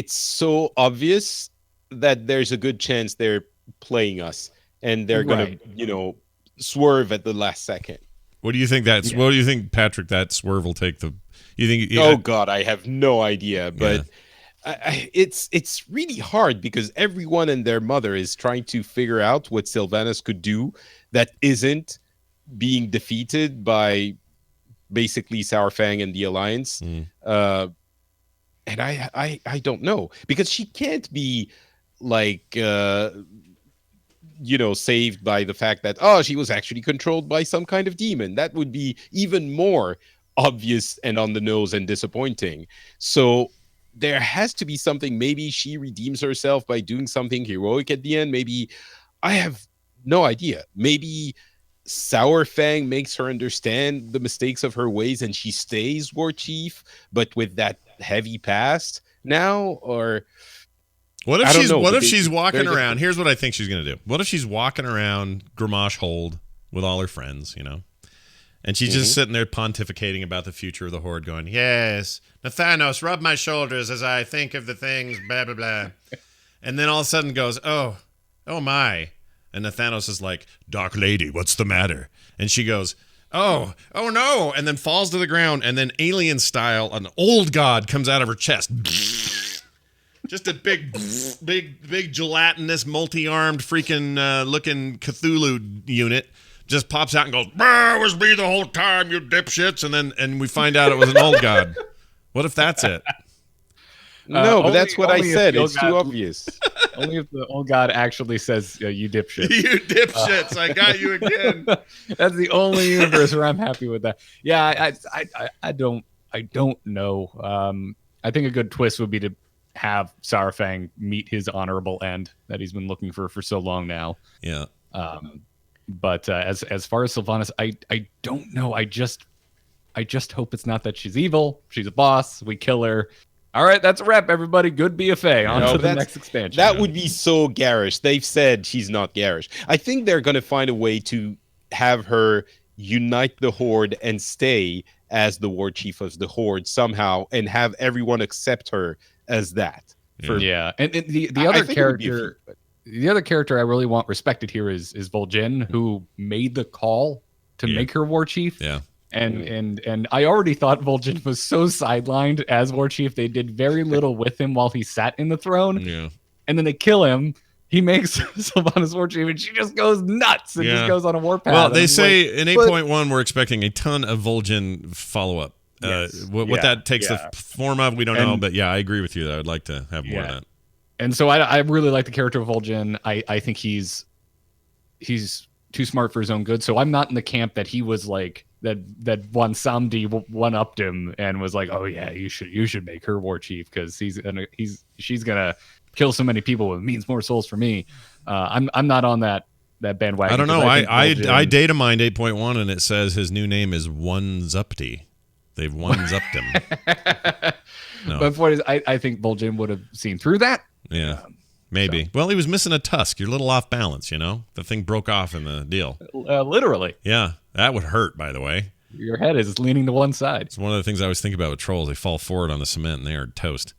so obvious that there's a good chance they're playing us and they're going to, swerve at the last second. What do you think what do you think, Patrick, that swerve will take you think? Oh God, I have no idea, but it's really hard because everyone and their mother is trying to figure out what Sylvanas could do that isn't being defeated by basically Saurfang and the Alliance. And I don't know, because she can't be like saved by the fact that she was actually controlled by some kind of demon. That would be even more obvious and on the nose and disappointing. So there has to be something. Maybe she redeems herself by doing something heroic at the end. Maybe, I have no idea. Maybe Saurfang makes her understand the mistakes of her ways and she stays war chief, but with that heavy past now. Or what if she's walking around? Here's what I think she's going to do. What if she's walking around Gramash Hold with all her friends, and she's just sitting there pontificating about the future of the Horde, going, "Yes, Nathanos, rub my shoulders as I think of the things, blah, blah, blah." And then all of a sudden goes, oh my. And Nathanos is like, "Dark Lady, what's the matter?" And she goes, oh no. And then falls to the ground. And then alien style, an old god comes out of her chest. Just a big gelatinous, multi-armed, freaking looking Cthulhu unit. Just pops out and goes, "It was me the whole time, you dipshits." And we find out it was an old god. What if that's it? No, but that's what I said. It's too obvious. Only if the old god actually says, "You dipshits." You dipshits. I got you again. That's the only universe where I'm happy with that. Yeah, I don't know. I think a good twist would be to have Saurfang meet his honorable end that he's been looking for so long now. Yeah. But as far as Sylvanas, I don't know. I just hope it's not that she's evil. She's a boss. We kill her. All right, that's a wrap, everybody. Good BFA. On to the next expansion. That would be so garish. They've said she's not garish. I think they're going to find a way to have her unite the Horde and stay as the war chief of the Horde somehow, and have everyone accept her as that. And the other character. The other character I really want respected here is Vol'jin, who made the call to make her war chief. Yeah. And I already thought Vol'jin was so sidelined as war chief. They did very little with him while he sat in the throne. Yeah. And then they kill him. He makes Sylvanas war chief, and she just goes nuts and just goes on a warpath. Well, they say in 8.1 we're expecting a ton of Vol'jin follow-up. What that takes the form of, we don't know. But I agree with you. I would like to have more of that. And so I really like the character of Vol'jin. I think he's too smart for his own good. So I'm not in the camp that he was like that one Samdi one-upped him and was like, "Oh yeah, you should make her war chief because she's gonna kill so many people. It means more souls for me." I'm not on that bandwagon. I don't know. I data mined 8.1 and it says his new name is One-Zupti. They've one-zupped him. No. But for I think Vol'jin would have seen through that. Yeah, maybe. So. Well, he was missing a tusk. You're a little off balance, The thing broke off in the deal. Literally. Yeah, that would hurt, by the way. Your head is leaning to one side. It's one of the things I always think about with trolls. They fall forward on the cement and they are toast.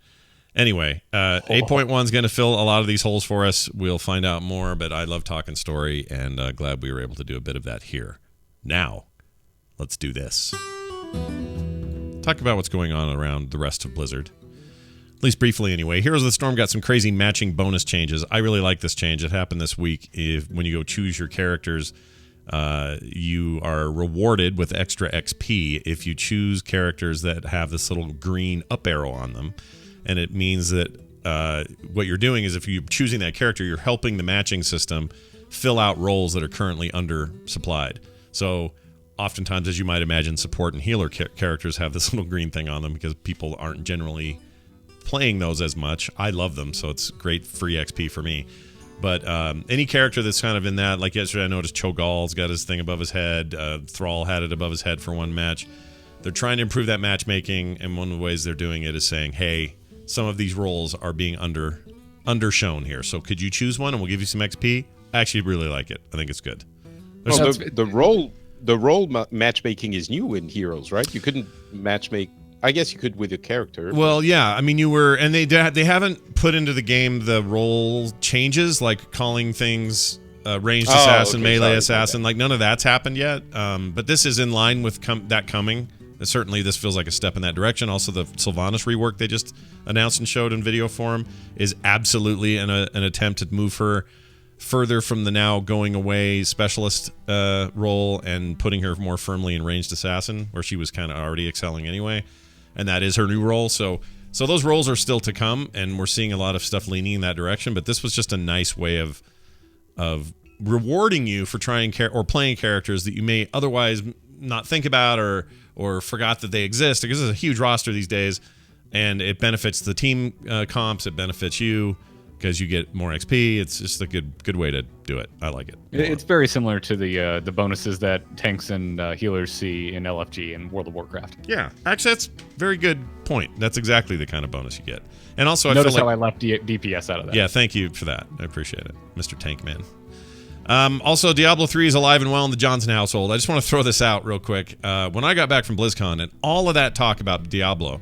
Anyway, 8.1 is going to fill a lot of these holes for us. We'll find out more, but I love talking story, and glad we were able to do a bit of that here. Now, let's do this. Talk about what's going on around the rest of Blizzard. At least briefly, anyway. Heroes of the Storm got some crazy matching bonus changes. I really like this change. It happened this week. When you go choose your characters, you are rewarded with extra XP if you choose characters that have this little green up arrow on them. And it means that what you're doing is if you're choosing that character, you're helping the matching system fill out roles that are currently undersupplied. So oftentimes, as you might imagine, support and healer characters have this little green thing on them because people aren't generally playing those as much. I love them, so it's great free XP for me. But any character that's kind of in that, like yesterday I noticed Cho'Gall's got his thing above his head, Thrall had it above his head for one match. They're trying to improve that matchmaking, and one of the ways they're doing it is saying, hey, some of these roles are being undershown here. So could you choose one and we'll give you some XP? I actually really like it. I think it's good. Well, the role matchmaking is new in Heroes, right? You couldn't matchmake. I guess you could with a character. Well, yeah. I mean, and they haven't put into the game the role changes, like calling things ranged assassin, melee assassin. Like none of that's happened yet. But this is in line with that coming. Certainly, this feels like a step in that direction. Also, the Sylvanas rework they just announced and showed in video form is absolutely an attempt to move her further from the now going away specialist role and putting her more firmly in ranged assassin, where she was kind of already excelling anyway. And that is her new role. So those roles are still to come, and we're seeing a lot of stuff leaning in that direction. But this was just a nice way of rewarding you for trying or playing characters that you may otherwise not think about or forgot that they exist, because there's a huge roster these days, and it benefits the team comps. It benefits you because you get more XP. It's just a good way to do it. I like it. It's very similar to the bonuses that tanks and healers see in LFG and World of Warcraft. Yeah, actually, that's a very good point. That's exactly the kind of bonus you get. And also, Notice I feel how like I left DPS out of that. Yeah, thank you for that. I appreciate it, Mr. Tank Man. Also, Diablo 3 is alive and well in the Johnson household. I just want to throw this out real quick. When I got back from BlizzCon and all of that talk about Diablo,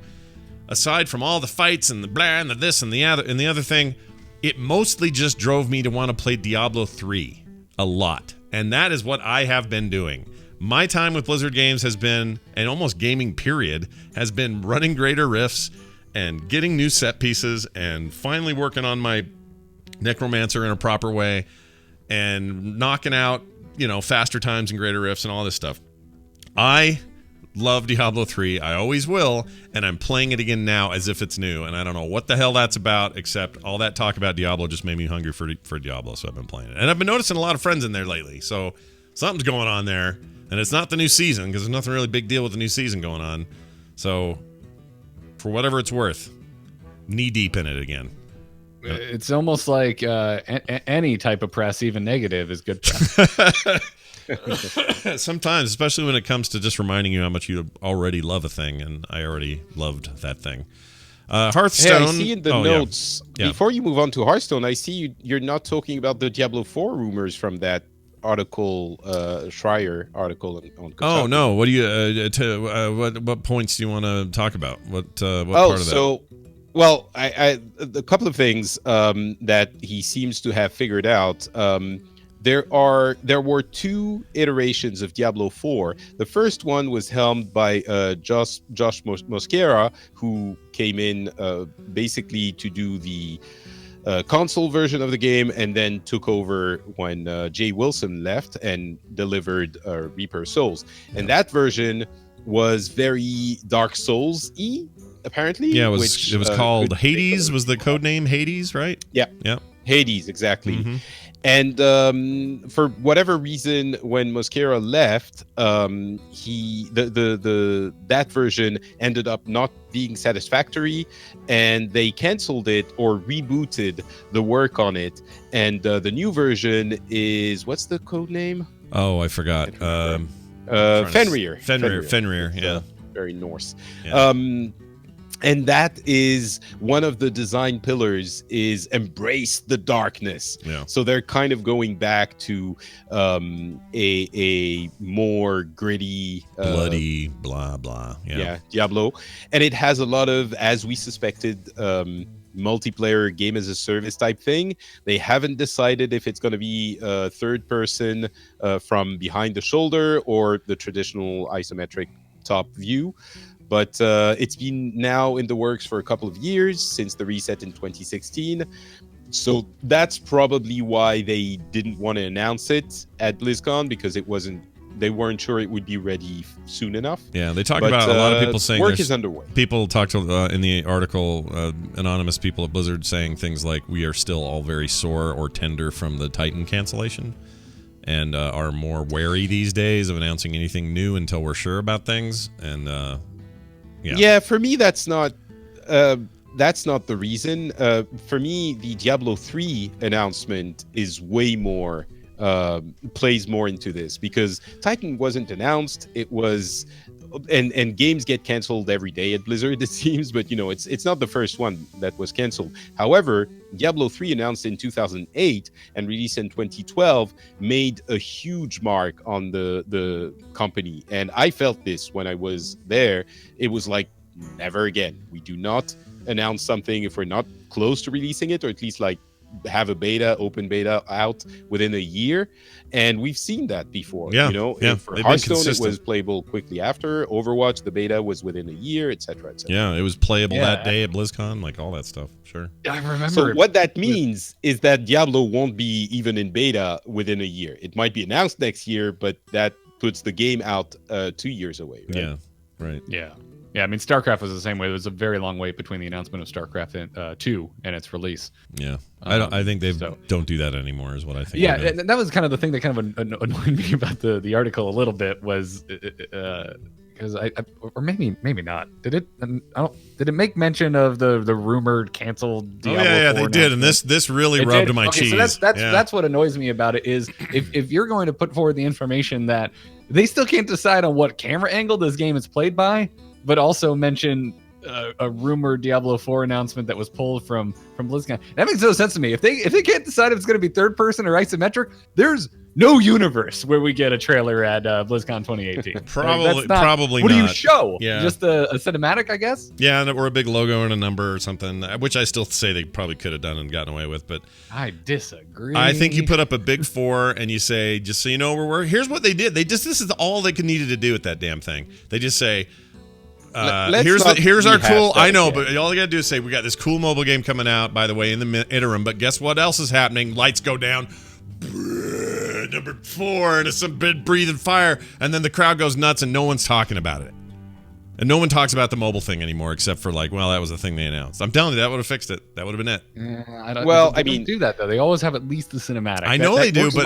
aside from all the fights and the blah and the this and the other thing, it mostly just drove me to want to play Diablo 3 a lot. And that is what I have been doing. My time with Blizzard games has been, and almost gaming period, has been running greater rifts and getting new set pieces and finally working on my Necromancer in a proper way and knocking out, faster times and greater rifts and all this stuff. I love Diablo 3. I always will, and I'm playing it again now as if it's new, and I don't know what the hell that's about, except all that talk about Diablo just made me hungry for Diablo, so I've been playing it. And I've been noticing a lot of friends in there lately, so something's going on there, and it's not the new season, because there's nothing really big deal with the new season going on. So, for whatever it's worth, knee-deep in it again. It's almost like any type of press, even negative, is good press. Sometimes, especially when it comes to just reminding you how much you already love a thing, and I already loved that thing. Hearthstone. Hey, I see in the notes, before you move on to Hearthstone, I see you're not talking about the Diablo 4 rumors from that article, Crier article on Kotaku. Oh, no. What do you, what points do you want to talk about? What part of that? Well, a couple of things that he seems to have figured out. There were two iterations of Diablo 4. The first one was helmed by Josh Mosquera, who came in basically to do the console version of the game, and then took over when Jay Wilson left and delivered Reaper Souls. And that version was very Dark Souls-y, apparently. Yeah, it was called Hades. Was the code name Hades, right? Yeah. Hades, exactly. Mm-hmm. And for whatever reason, when Mosquera left, that version ended up not being satisfactory, and they canceled it or rebooted the work on it. And the new version is, what's the code name? Oh, I forgot. Fenrir. Fenrir. Yeah. Very Norse. Yeah. And that is one of the design pillars, is embrace the darkness. Yeah. So they're kind of going back to a more gritty, bloody, blah blah. Yeah, Diablo, and it has a lot of, as we suspected, multiplayer game as a service type thing. They haven't decided if it's going to be third person from behind the shoulder or the traditional isometric top view. But it's been now in the works for a couple of years, since the reset in 2016. So that's probably why they didn't want to announce it at BlizzCon, because they weren't sure it would be ready soon enough. Yeah, they talk about a lot of people saying work is underway. People talked in the article, anonymous people at Blizzard saying things like, we are still all very sore or tender from the Titan cancellation, and are more wary these days of announcing anything new until we're sure about things. And yeah, for me, that's not the reason. For me, the Diablo 3 announcement is way more, plays more into this, because Titan wasn't announced. It was and games get canceled every day at Blizzard, it seems, but it's not the first one that was canceled. However, Diablo 3, announced in 2008 and released in 2012, made a huge mark on the company, and I felt this when I was there. It was like, never again. We do not announce something if we're not close to releasing it, or at least like have a open beta out within a year. And we've seen that before. Yeah, For Hearthstone, it was playable quickly after. Overwatch, the beta was within a year, etc., etc. Yeah, it was playable that day at BlizzCon, like all that stuff. Sure. I remember. So what that means is that Diablo won't be even in beta within a year. It might be announced next year, but that puts the game out 2 years away. Right? Yeah, right. Yeah, I mean, StarCraft was the same way. There was a very long wait between the announcement of StarCraft 2 and its release. Yeah, I think they don't do that anymore, is what I think. Yeah, and that was kind of the thing that kind of annoyed me about the article a little bit, was because or maybe not. Did it? Did it make mention of the rumored canceled Diablo 4? Yeah, they did, and this really rubbed my cheese. So that's what annoys me about it, is if you're going to put forward the information that they still can't decide on what camera angle this game is played by, but also mention a rumored Diablo 4 announcement that was pulled from BlizzCon. That makes no sense to me. If they can't decide if it's going to be third person or isometric, there's no universe where we get a trailer at BlizzCon 2018. Probably what not. do you show? Yeah. Just a cinematic, I guess? Yeah, or a big logo and a number or something, which I still say they probably could have done and gotten away with. But I disagree. I think you put up a big 4 and you say, just so you know where we're. Here's what they did. This is all they needed to do with that damn thing. They just say, here's our cool. I know, but all you gotta do is say, we got this cool mobile game coming out, by the way, in the interim. But guess what else is happening? Lights go down. Number 4, and it's some big breathing fire, and then the crowd goes nuts, and no one's talking about it. And no one talks about the mobile thing anymore, except for like, well, that was the thing they announced. I'm telling you, that would have fixed it. That would have been it. They don't do that though. They always have at least the cinematic. I know they do, but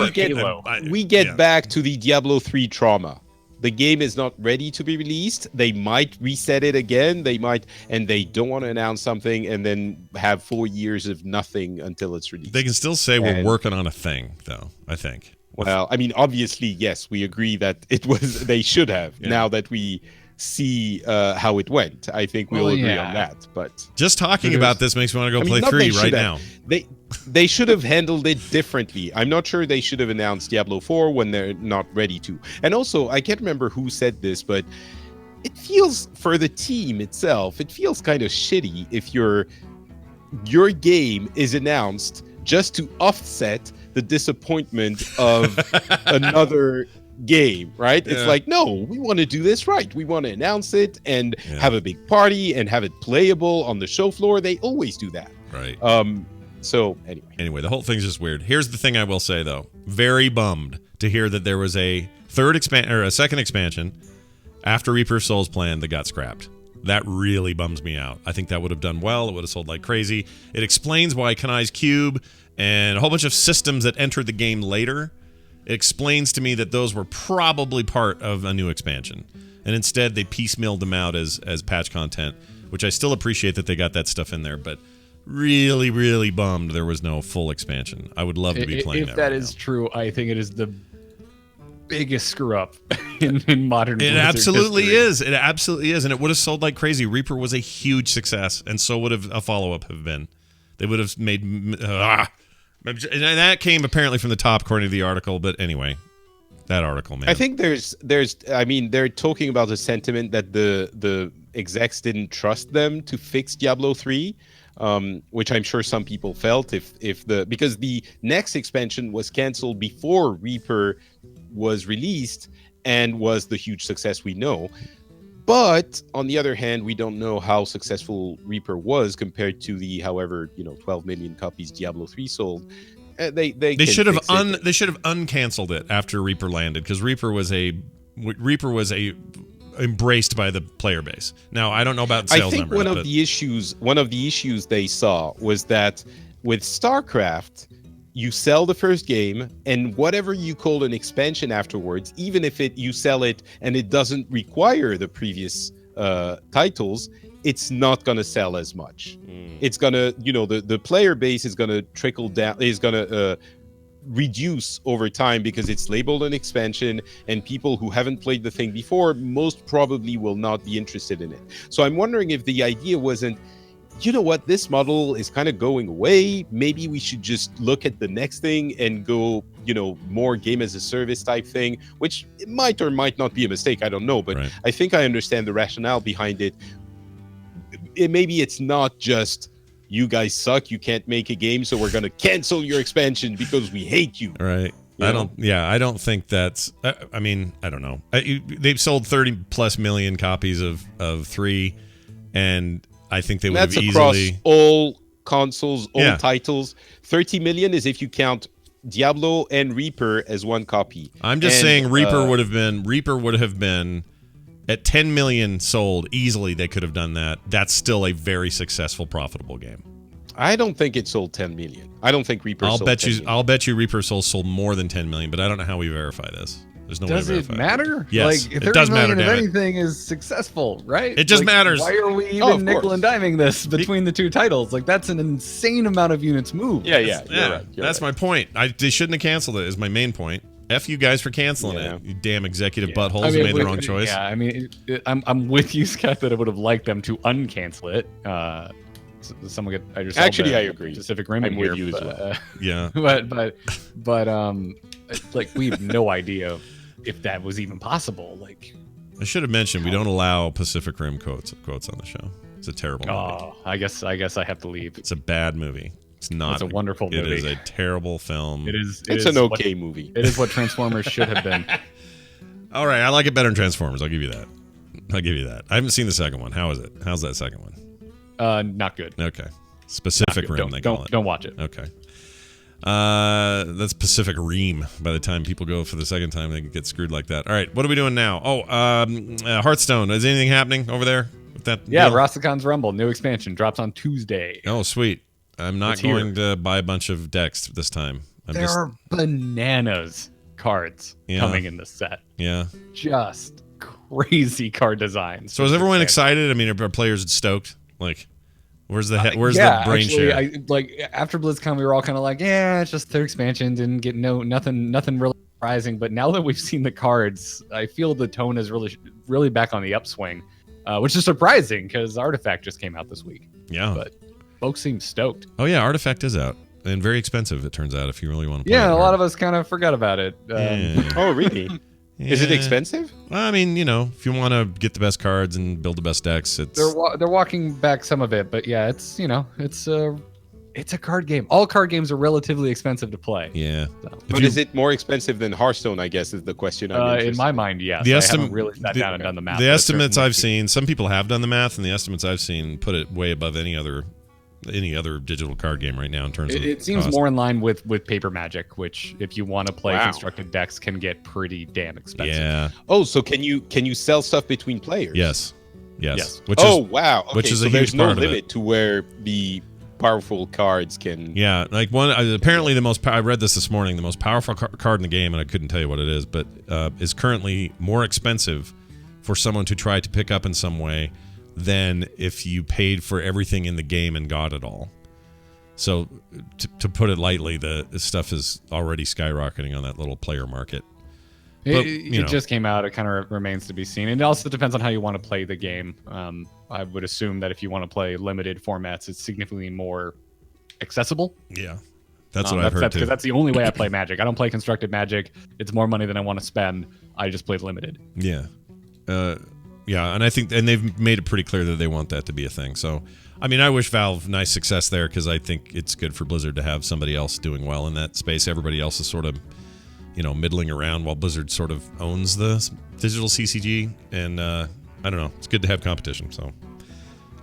we get back to the Diablo 3 trauma. The game is not ready to be released. They might reset it again. And they don't want to announce something and then have 4 years of nothing until it's released. They can still say we're working on a thing, though, I think. Well, I mean, obviously, yes, we agree that they should have. Yeah. Now that we see how it went, I think we'll agree on that. But just talking about this makes me want to go play 3 right now. They should have handled it differently. I'm not sure they should have announced Diablo 4 when they're not ready to. And also, I can't remember who said this, but it feels, for the team itself, it feels kind of shitty if your game is announced just to offset the disappointment of another game, right? Yeah. It's like, no, we want to do this right. We want to announce it and have a big party and have it playable on the show floor. They always do that. Right. So anyway, the whole thing's just weird. Here's the thing I will say though. Very bummed to hear that there was a second expansion after Reaper of Souls planned that got scrapped. That really bums me out. I think that would have done well. It would have sold like crazy. It explains why Kanai's Cube and a whole bunch of systems that entered the game later, it explains to me that those were probably part of a new expansion. And instead, they piecemealed them out as patch content, which I still appreciate that they got that stuff in there, but really, really bummed there was no full expansion. I would love to be playing that. If that is true, I think it is the biggest screw up in modern Blizzard absolutely history. is. It absolutely is. And it would have sold like crazy. Reaper was a huge success, and so would have a follow-up have been. They would have made... and that came apparently from the top, according to the article, but anyway... That article, man. I think they're talking about the sentiment that the execs didn't trust them to fix Diablo 3, which I'm sure some people felt because the next expansion was canceled before Reaper was released and was the huge success we know. But on the other hand, we don't know how successful Reaper was compared to the 12 million copies Diablo 3 sold. They should have uncanceled it after Reaper landed, because Reaper was embraced by the player base. Now I don't know about sales numbers. One of the issues they saw was that with StarCraft, you sell the first game, and whatever you call an expansion afterwards, even if you sell it and it doesn't require the previous titles, it's not going to sell as much. It's going to, the player base is going to trickle down, is going to reduce over time because it's labeled an expansion, and people who haven't played the thing before most probably will not be interested in it. So I'm wondering if the idea wasn't, you know what, this model is kind of going away, maybe we should just look at the next thing and go, you know, more game as a service type thing, which it might or might not be a mistake, I don't know, but Right. I think I understand the rationale behind it. Maybe it's not just, you guys suck, you can't make a game, so we're going to cancel your expansion because we hate you. Right. You I know? don't think that's, I mean, I don't know. They've sold 30 plus million copies of 3, and I think they would have That's across easily. all consoles, all Yeah. titles. 30 million is if you count Diablo and Reaper as one copy. I'm just And, saying Reaper would have been at 10 million sold easily. They could have done that. That's still a very successful, profitable game. I don't think it sold 10 million. I don't think Reaper sold 10 million. I'll bet you Reaper sold more than 10 million, but I don't know how we verify this. There's no Does way to it verify matter? Yes, Like, it 30 does matter, million damn of it. anything is successful, right? It just Like, matters. Why are we Oh, even of nickel course. and diming this between the two titles? Like, that's an insane amount of units moved. Yeah. Yeah, that's my point. They shouldn't have canceled it. Is my main point. F you guys for canceling Yeah. it. You damn executive buttholes I who mean, made the wrong choice. Yeah, I mean, I'm with you, Scott, that I would have liked them to uncancel it. Someone get I just Actually, I agree. Pacific Rim I'm in with here, you as but, well. Yeah. but like we have no idea if that was even possible. Like, I should have mentioned we don't allow Pacific Rim quotes on the show. It's a terrible movie. oh, I guess I have to leave. It's a bad movie. It's not. It's a wonderful movie. It is a terrible film. It is. It's is an what- okay movie. It is what Transformers should have been. All right, I like it better than Transformers. I'll give you that. I haven't seen the second one. How is it? How's that second one? Not good. Okay. Pacific Rim, they call it. Don't watch it. Okay. That's Pacific Ream. By the time people go for the second time, they get screwed like that. All right, what are we doing now? Oh, Hearthstone. Is anything happening over there with that? Yeah, deal? Rasticon's Rumble, new expansion, drops on Tuesday. Oh, sweet. I'm not It's here. going to buy a bunch of decks this time. There are bananas cards Yeah. coming in this set. Yeah. Just crazy card designs. So is everyone excited? excited? I mean, are players stoked? Like, where's the where's yeah, the brain actually, share? like after BlizzCon, we were all kind of like, yeah, it's just third expansion, didn't get nothing really surprising. But now that we've seen the cards, I feel the tone is really back on the upswing, which is surprising because Artifact just came out this week. Yeah. But folks seem stoked. Oh yeah, Artifact is out and very expensive. It turns out if you really want to. Play Yeah, it a lot hard. of us kind of forgot about it. Yeah. Oh, really? Is it Yeah. expensive? Well, I mean, you know, if you want to get the best cards and build the best decks, it's They're walking back some of it, but yeah, it's it's a card game. All card games are relatively expensive to play. yeah. But is it more expensive than Hearthstone, I guess, is the question. I'm In interested my mind, yes. The I estimate haven't really sat down and done the math. The but estimates certainly- I've seen, some people have done the math, and the estimates I've seen put it way above any other digital card game right now in terms of. It seems cost. more in line with paper Magic, which if you want to play Wow. constructed decks can get pretty damn expensive. Yeah. Oh, so can you sell stuff between players? Yes. Yes. Which Oh, is wow. Okay, which is so a there's huge no part of it. limit to where the powerful cards can. yeah, like one apparently the most. I read this morning. The most powerful card in the game, and I couldn't tell you what it is, but is currently more expensive for someone to try to pick up in some way than if you paid for everything in the game and got it all. So, to put it lightly, the stuff is already skyrocketing on that little player market. But, you know. It just came out. It kind of remains to be seen. And it also depends on how you want to play the game. I would assume that if you want to play limited formats, it's significantly more accessible. Yeah, that's what I've heard too. Because that's the only way I play Magic. I don't play constructed Magic. It's more money than I want to spend. I just play limited. Yeah, yeah, and I think they've made it pretty clear that they want that to be a thing. So, I mean, I wish Valve nice success there because I think it's good for Blizzard to have somebody else doing well in that space. Everybody else is sort of, middling around while Blizzard sort of owns the digital CCG, and I don't know. It's good to have competition. So,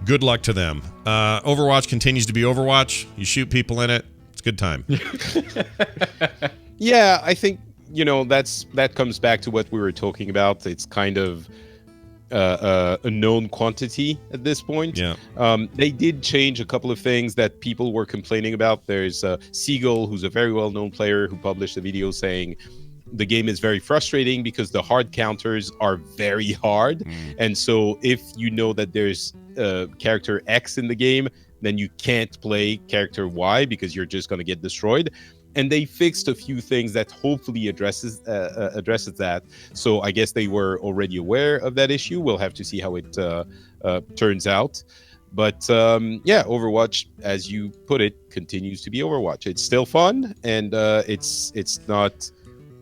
good luck to them. Overwatch continues to be Overwatch. You shoot people in it. It's a good time. Yeah, I think that comes back to what we were talking about. It's kind of a known quantity at this point. Yeah. They did change a couple of things that people were complaining about. There's Seagull, who's a very well-known player, who published a video saying the game is very frustrating because the hard counters are very hard. And so if you know that there's character X in the game, then you can't play character Y because you're just going to get destroyed. and they fixed a few things that hopefully addresses that. So I guess they were already aware of that issue. We'll have to see how it turns out. But yeah, Overwatch, as you put it, continues to be Overwatch. It's still fun, and it's not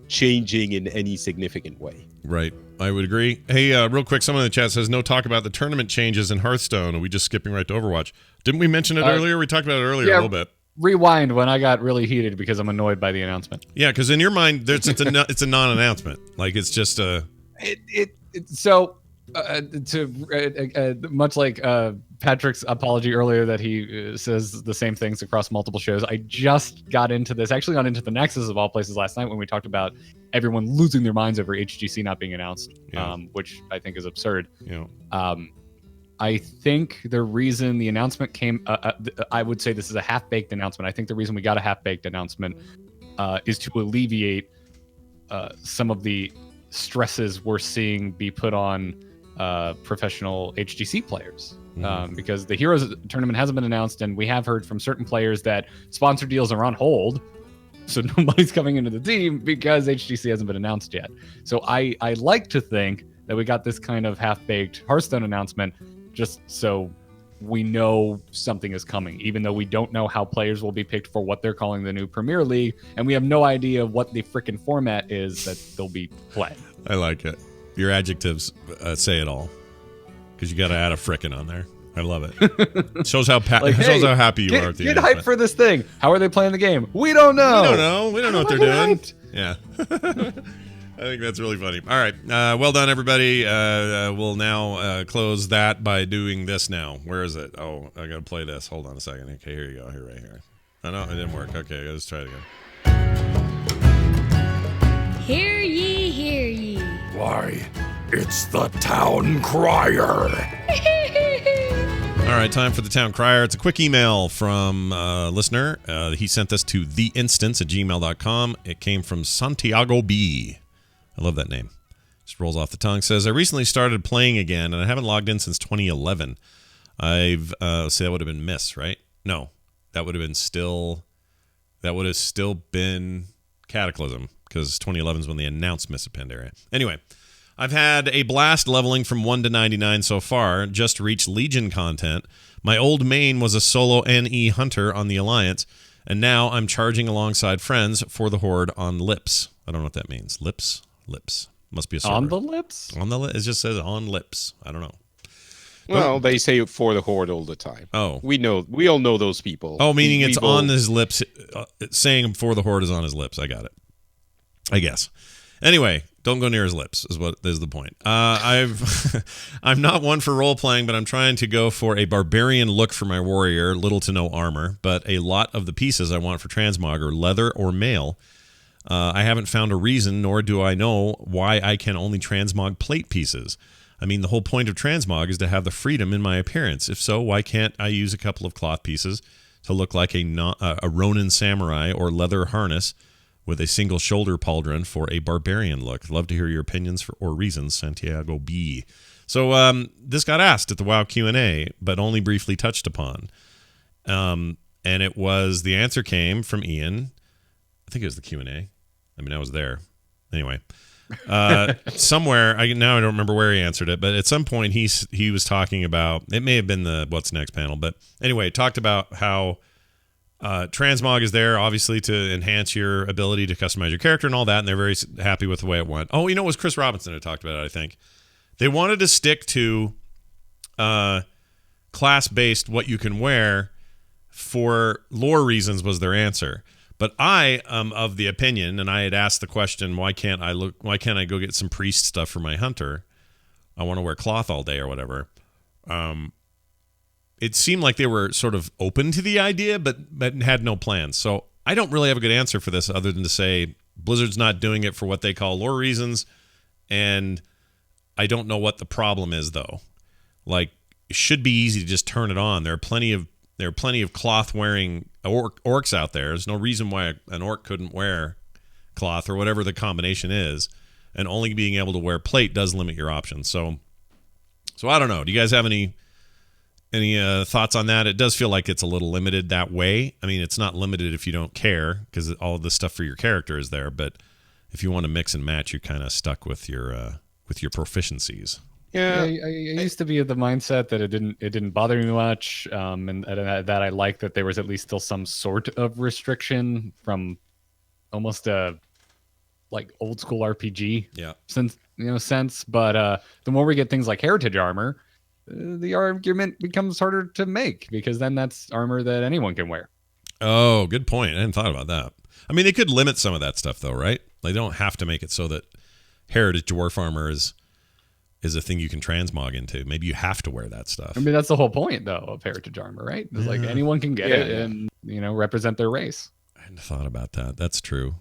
changing in any significant way. Right. I would agree. Hey, real quick, someone in the chat says, no talk about the tournament changes in Hearthstone. Are we just skipping right to Overwatch? Didn't we mention it earlier? We talked about it earlier a little bit. Rewind when I got really heated because I'm annoyed by the announcement. Yeah, because in your mind, it's a non-announcement. Like, it's just a... Much like Patrick's apology earlier that he says the same things across multiple shows, I just got into the Nexus of all places last night when we talked about everyone losing their minds over HGC not being announced, which I think is absurd. Yeah. I think the reason the announcement came, I would say this is a half-baked announcement. I think the reason we got a half-baked announcement is to alleviate some of the stresses we're seeing be put on professional HGC players. Because the Heroes tournament hasn't been announced, and we have heard from certain players that sponsor deals are on hold, so nobody's coming into the team because HGC hasn't been announced yet. So I like to think that we got this kind of half-baked Hearthstone announcement just so we know something is coming, even though we don't know how players will be picked for what they're calling the new Premier League, and we have no idea what the frickin' format is that they'll be playing. I like it. Your adjectives say it all, because you got to add a frickin' on there. I love it. Shows how shows how happy you are at the Get end. hyped for this thing. How are they playing the game? We don't know. We don't know what they're doing. Yeah. I think that's really funny. All right. Well done, everybody. We'll now close that by doing this now. Where is it? Oh, I got to play this. Hold on a second. Okay, here you go. Here, right here. Oh, no, it didn't work. Okay, let's try it again. Hear ye, hear ye. Why, it's the Town Crier. All right, time for the Town Crier. It's a quick email from a listener. He sent this to theinstance@gmail.com. It came from Santiago B. I love that name. Just rolls off the tongue. Says, I recently started playing again, and I haven't logged in since 2011. I've say that would have been Miss, right? No, that would have still been Cataclysm, because 2011 is when they announced Miss Pandaria. Anyway, I've had a blast leveling from 1 to 99 so far. Just reached Legion content. My old main was a solo NE hunter on the Alliance, and now I'm charging alongside friends for the Horde on Lips. I don't know what that means. Lips. Must be a server. On the Lips? It just says on Lips. I don't know. Well, they say for the Horde all the time. Oh. We all know those people. Oh, meaning it's on his lips. Saying for the Horde is on his lips. I got it. I guess. Anyway, don't go near his lips is the point. I'm not one for role playing, but I'm trying to go for a barbarian look for my warrior, little to no armor, but a lot of the pieces I want for transmog are leather or mail. I haven't found a reason, nor do I know why I can only transmog plate pieces. I mean, the whole point of transmog is to have the freedom in my appearance. If so, why can't I use a couple of cloth pieces to look like a Ronin samurai or leather harness with a single shoulder pauldron for a barbarian look? Love to hear your opinions or reasons, Santiago B. So this got asked at the WoW Q&A, but only briefly touched upon. And the answer came from Ian. I think it was the Q&A. I mean, I was there. Anyway, somewhere, I don't remember where he answered it, but at some point he was talking about, it may have been the What's Next panel, but anyway, talked about how transmog is there, obviously, to enhance your ability to customize your character and all that, and they're very happy with the way it went. Oh, it was Chris Robinson who talked about it, I think. They wanted to stick to class-based what you can wear for lore reasons was their answer. But I am of the opinion, and I had asked the question, why can't I go get some priest stuff for my hunter? I want to wear cloth all day or whatever. It seemed like they were sort of open to the idea, but had no plans. So I don't really have a good answer for this other than to say Blizzard's not doing it for what they call lore reasons, and I don't know what the problem is, though. Like, it should be easy to just turn it on. There are plenty of cloth-wearing orcs out there. There's no reason why an orc couldn't wear cloth or whatever the combination is, and only being able to wear plate does limit your options. So I don't know. Do you guys have any Any thoughts on that? It does feel like it's a little limited that way. I mean, it's not limited if you don't care because all of the stuff for your character is there. But if you want to mix and match, you're kind of stuck with your proficiencies. Yeah, I used to be of the mindset that it didn't bother me much, and that I liked that there was at least still some sort of restriction from almost a like old school RPG. Yeah. Sense. But the more we get things like heritage armor, the argument becomes harder to make because then that's armor that anyone can wear. Oh, good point. I hadn't thought about that. I mean, they could limit some of that stuff though, right? They don't have to make it so that heritage dwarf armor is a thing you can transmog into. Maybe you have to wear that stuff. I mean, that's the whole point though of heritage armor, right? It's like anyone can get it and represent their race. I hadn't thought about that. That's true.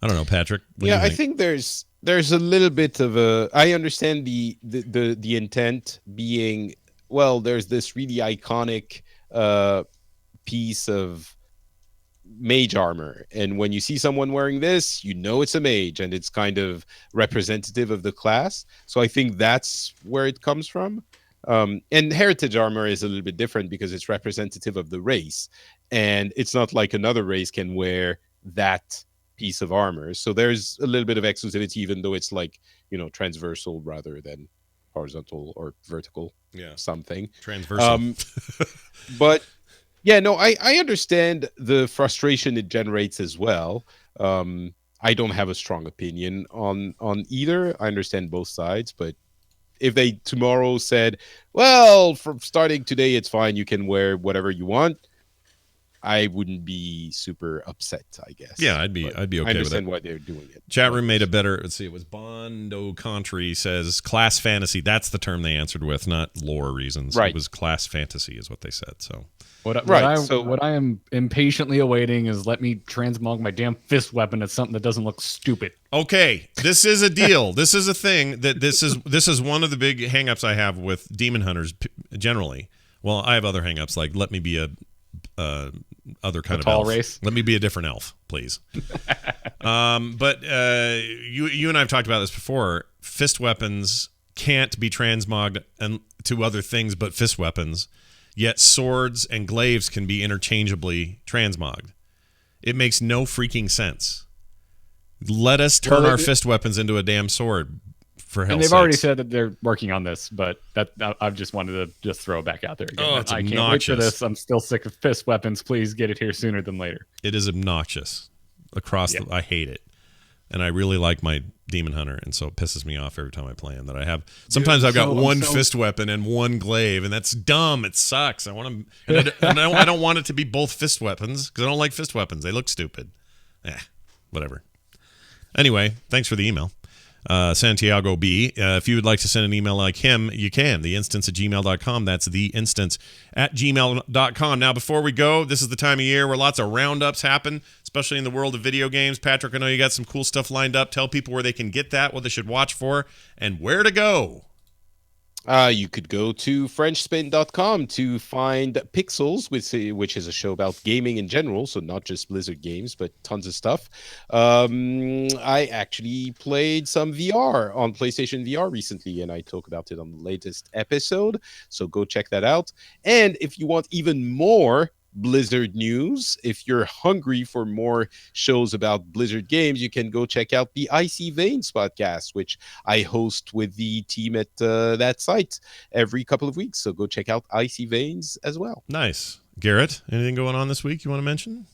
I don't know, Patrick. I think there's a little bit of a. I understand the intent being, well, there's this really iconic piece of mage armor, and when you see someone wearing this, you know it's a mage, and it's kind of representative of the class. So I think that's where it comes from. And heritage armor is a little bit different because it's representative of the race, and it's not like another race can wear that piece of armor. So there's a little bit of exclusivity, even though it's like, transversal rather than horizontal or vertical. Yeah. Something. Transversal. But yeah, no, I understand the frustration it generates as well. I don't have a strong opinion on either. I understand both sides, but if they tomorrow said, well, from starting today, it's fine, you can wear whatever you want, I wouldn't be super upset, I guess. Yeah, I'd be okay with it. I understand why they're doing it. Chat room made a better. Let's see. It was Bondo Contry says class fantasy. That's the term they answered with, not lore reasons. Right. It was class fantasy, is what they said. So what I am impatiently awaiting is let me transmog my damn fist weapon as something that doesn't look stupid. Okay, this is a deal. This is a thing that this is one of the big hangups I have with demon hunters generally. Well, I have other hangups like let me be a other kind of tall elf. race. Let me be a different elf, please. But you and I have talked about this before. Fist weapons can't be transmogged to other things but fist weapons. Yet swords and glaives can be interchangeably transmogged. It makes no freaking sense. Let us turn our fist weapons into a damn sword. And they've already said that they're working on this, but I've just wanted to just throw it back out there again. Oh, it's I obnoxious. can't wait for this. I'm still sick of fist weapons. Please get it here sooner than later. It is obnoxious I hate it. And I really like my demon hunter, and so it pisses me off every time I play him that I have. Sometimes I've got one fist weapon and one glaive, and that's dumb. It sucks. I want to, I don't want it to be both fist weapons because I don't like fist weapons. They look stupid. Whatever. Anyway, thanks for the email. Santiago B. If you would like to send an email like him, you can. theinstance@gmail.com. That's theinstance@gmail.com. Now, before we go, this is the time of year where lots of roundups happen, especially in the world of video games. Patrick, I know you got some cool stuff lined up. Tell people where they can get that, what they should watch for, and where to go. You could go to frenchspin.com to find Pixels, which is a show about gaming in general, so not just Blizzard games, but tons of stuff. I actually played some VR on PlayStation VR recently, and I talk about it on the latest episode, so go check that out. And if you want even more Blizzard news, if you're hungry for more shows about Blizzard games, you can go check out the Icy Veins podcast, which I host with the team at that site every couple of weeks. So go check out Icy Veins as well. Nice. Garrett, anything going on this week you want to mention?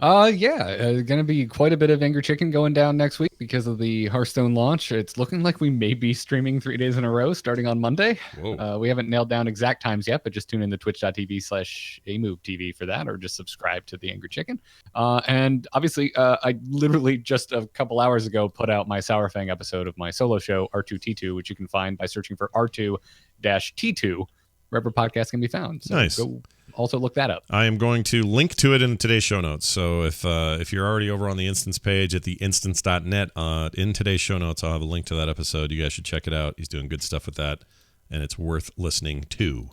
Going to be quite a bit of Angry Chicken going down next week because of the Hearthstone launch. It's looking like we may be streaming 3 days in a row starting on Monday. We haven't nailed down exact times yet, but just tune in to twitch.tv/amovetv for that, or just subscribe to the Angry Chicken. And obviously, I literally just a couple hours ago put out my Sourfang episode of my solo show, R2T2, which you can find by searching for R2-T2, wherever podcasts can be found. So nice. Go also look that up. I am going to link to it in today's show notes. So if you're already over on the Instance page at theinstance.net, in today's show notes, I'll have a link to that episode. You guys should check it out. He's doing good stuff with that, and it's worth listening to.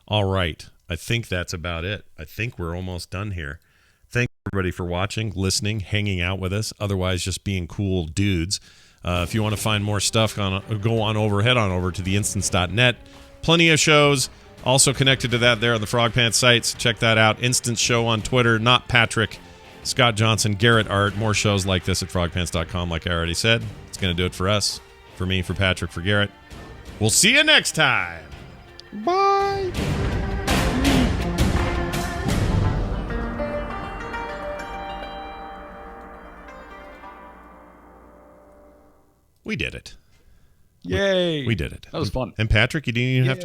All right. I think that's about it. I think we're almost done here. Thank everybody for watching, listening, hanging out with us, otherwise just being cool dudes. If you want to find more stuff, head on over to theinstance.net. Plenty of shows. Also connected to that there on the Frog Pants sites. Check that out. Instant Show on Twitter. Not Patrick. Scott Johnson, Garrett Art. More shows like this at frogpants.com, like I already said. It's going to do it for us. For me, for Patrick, for Garrett. We'll see you next time. Bye. We did it. Yay. We did it. That was fun. And Patrick, you didn't even have to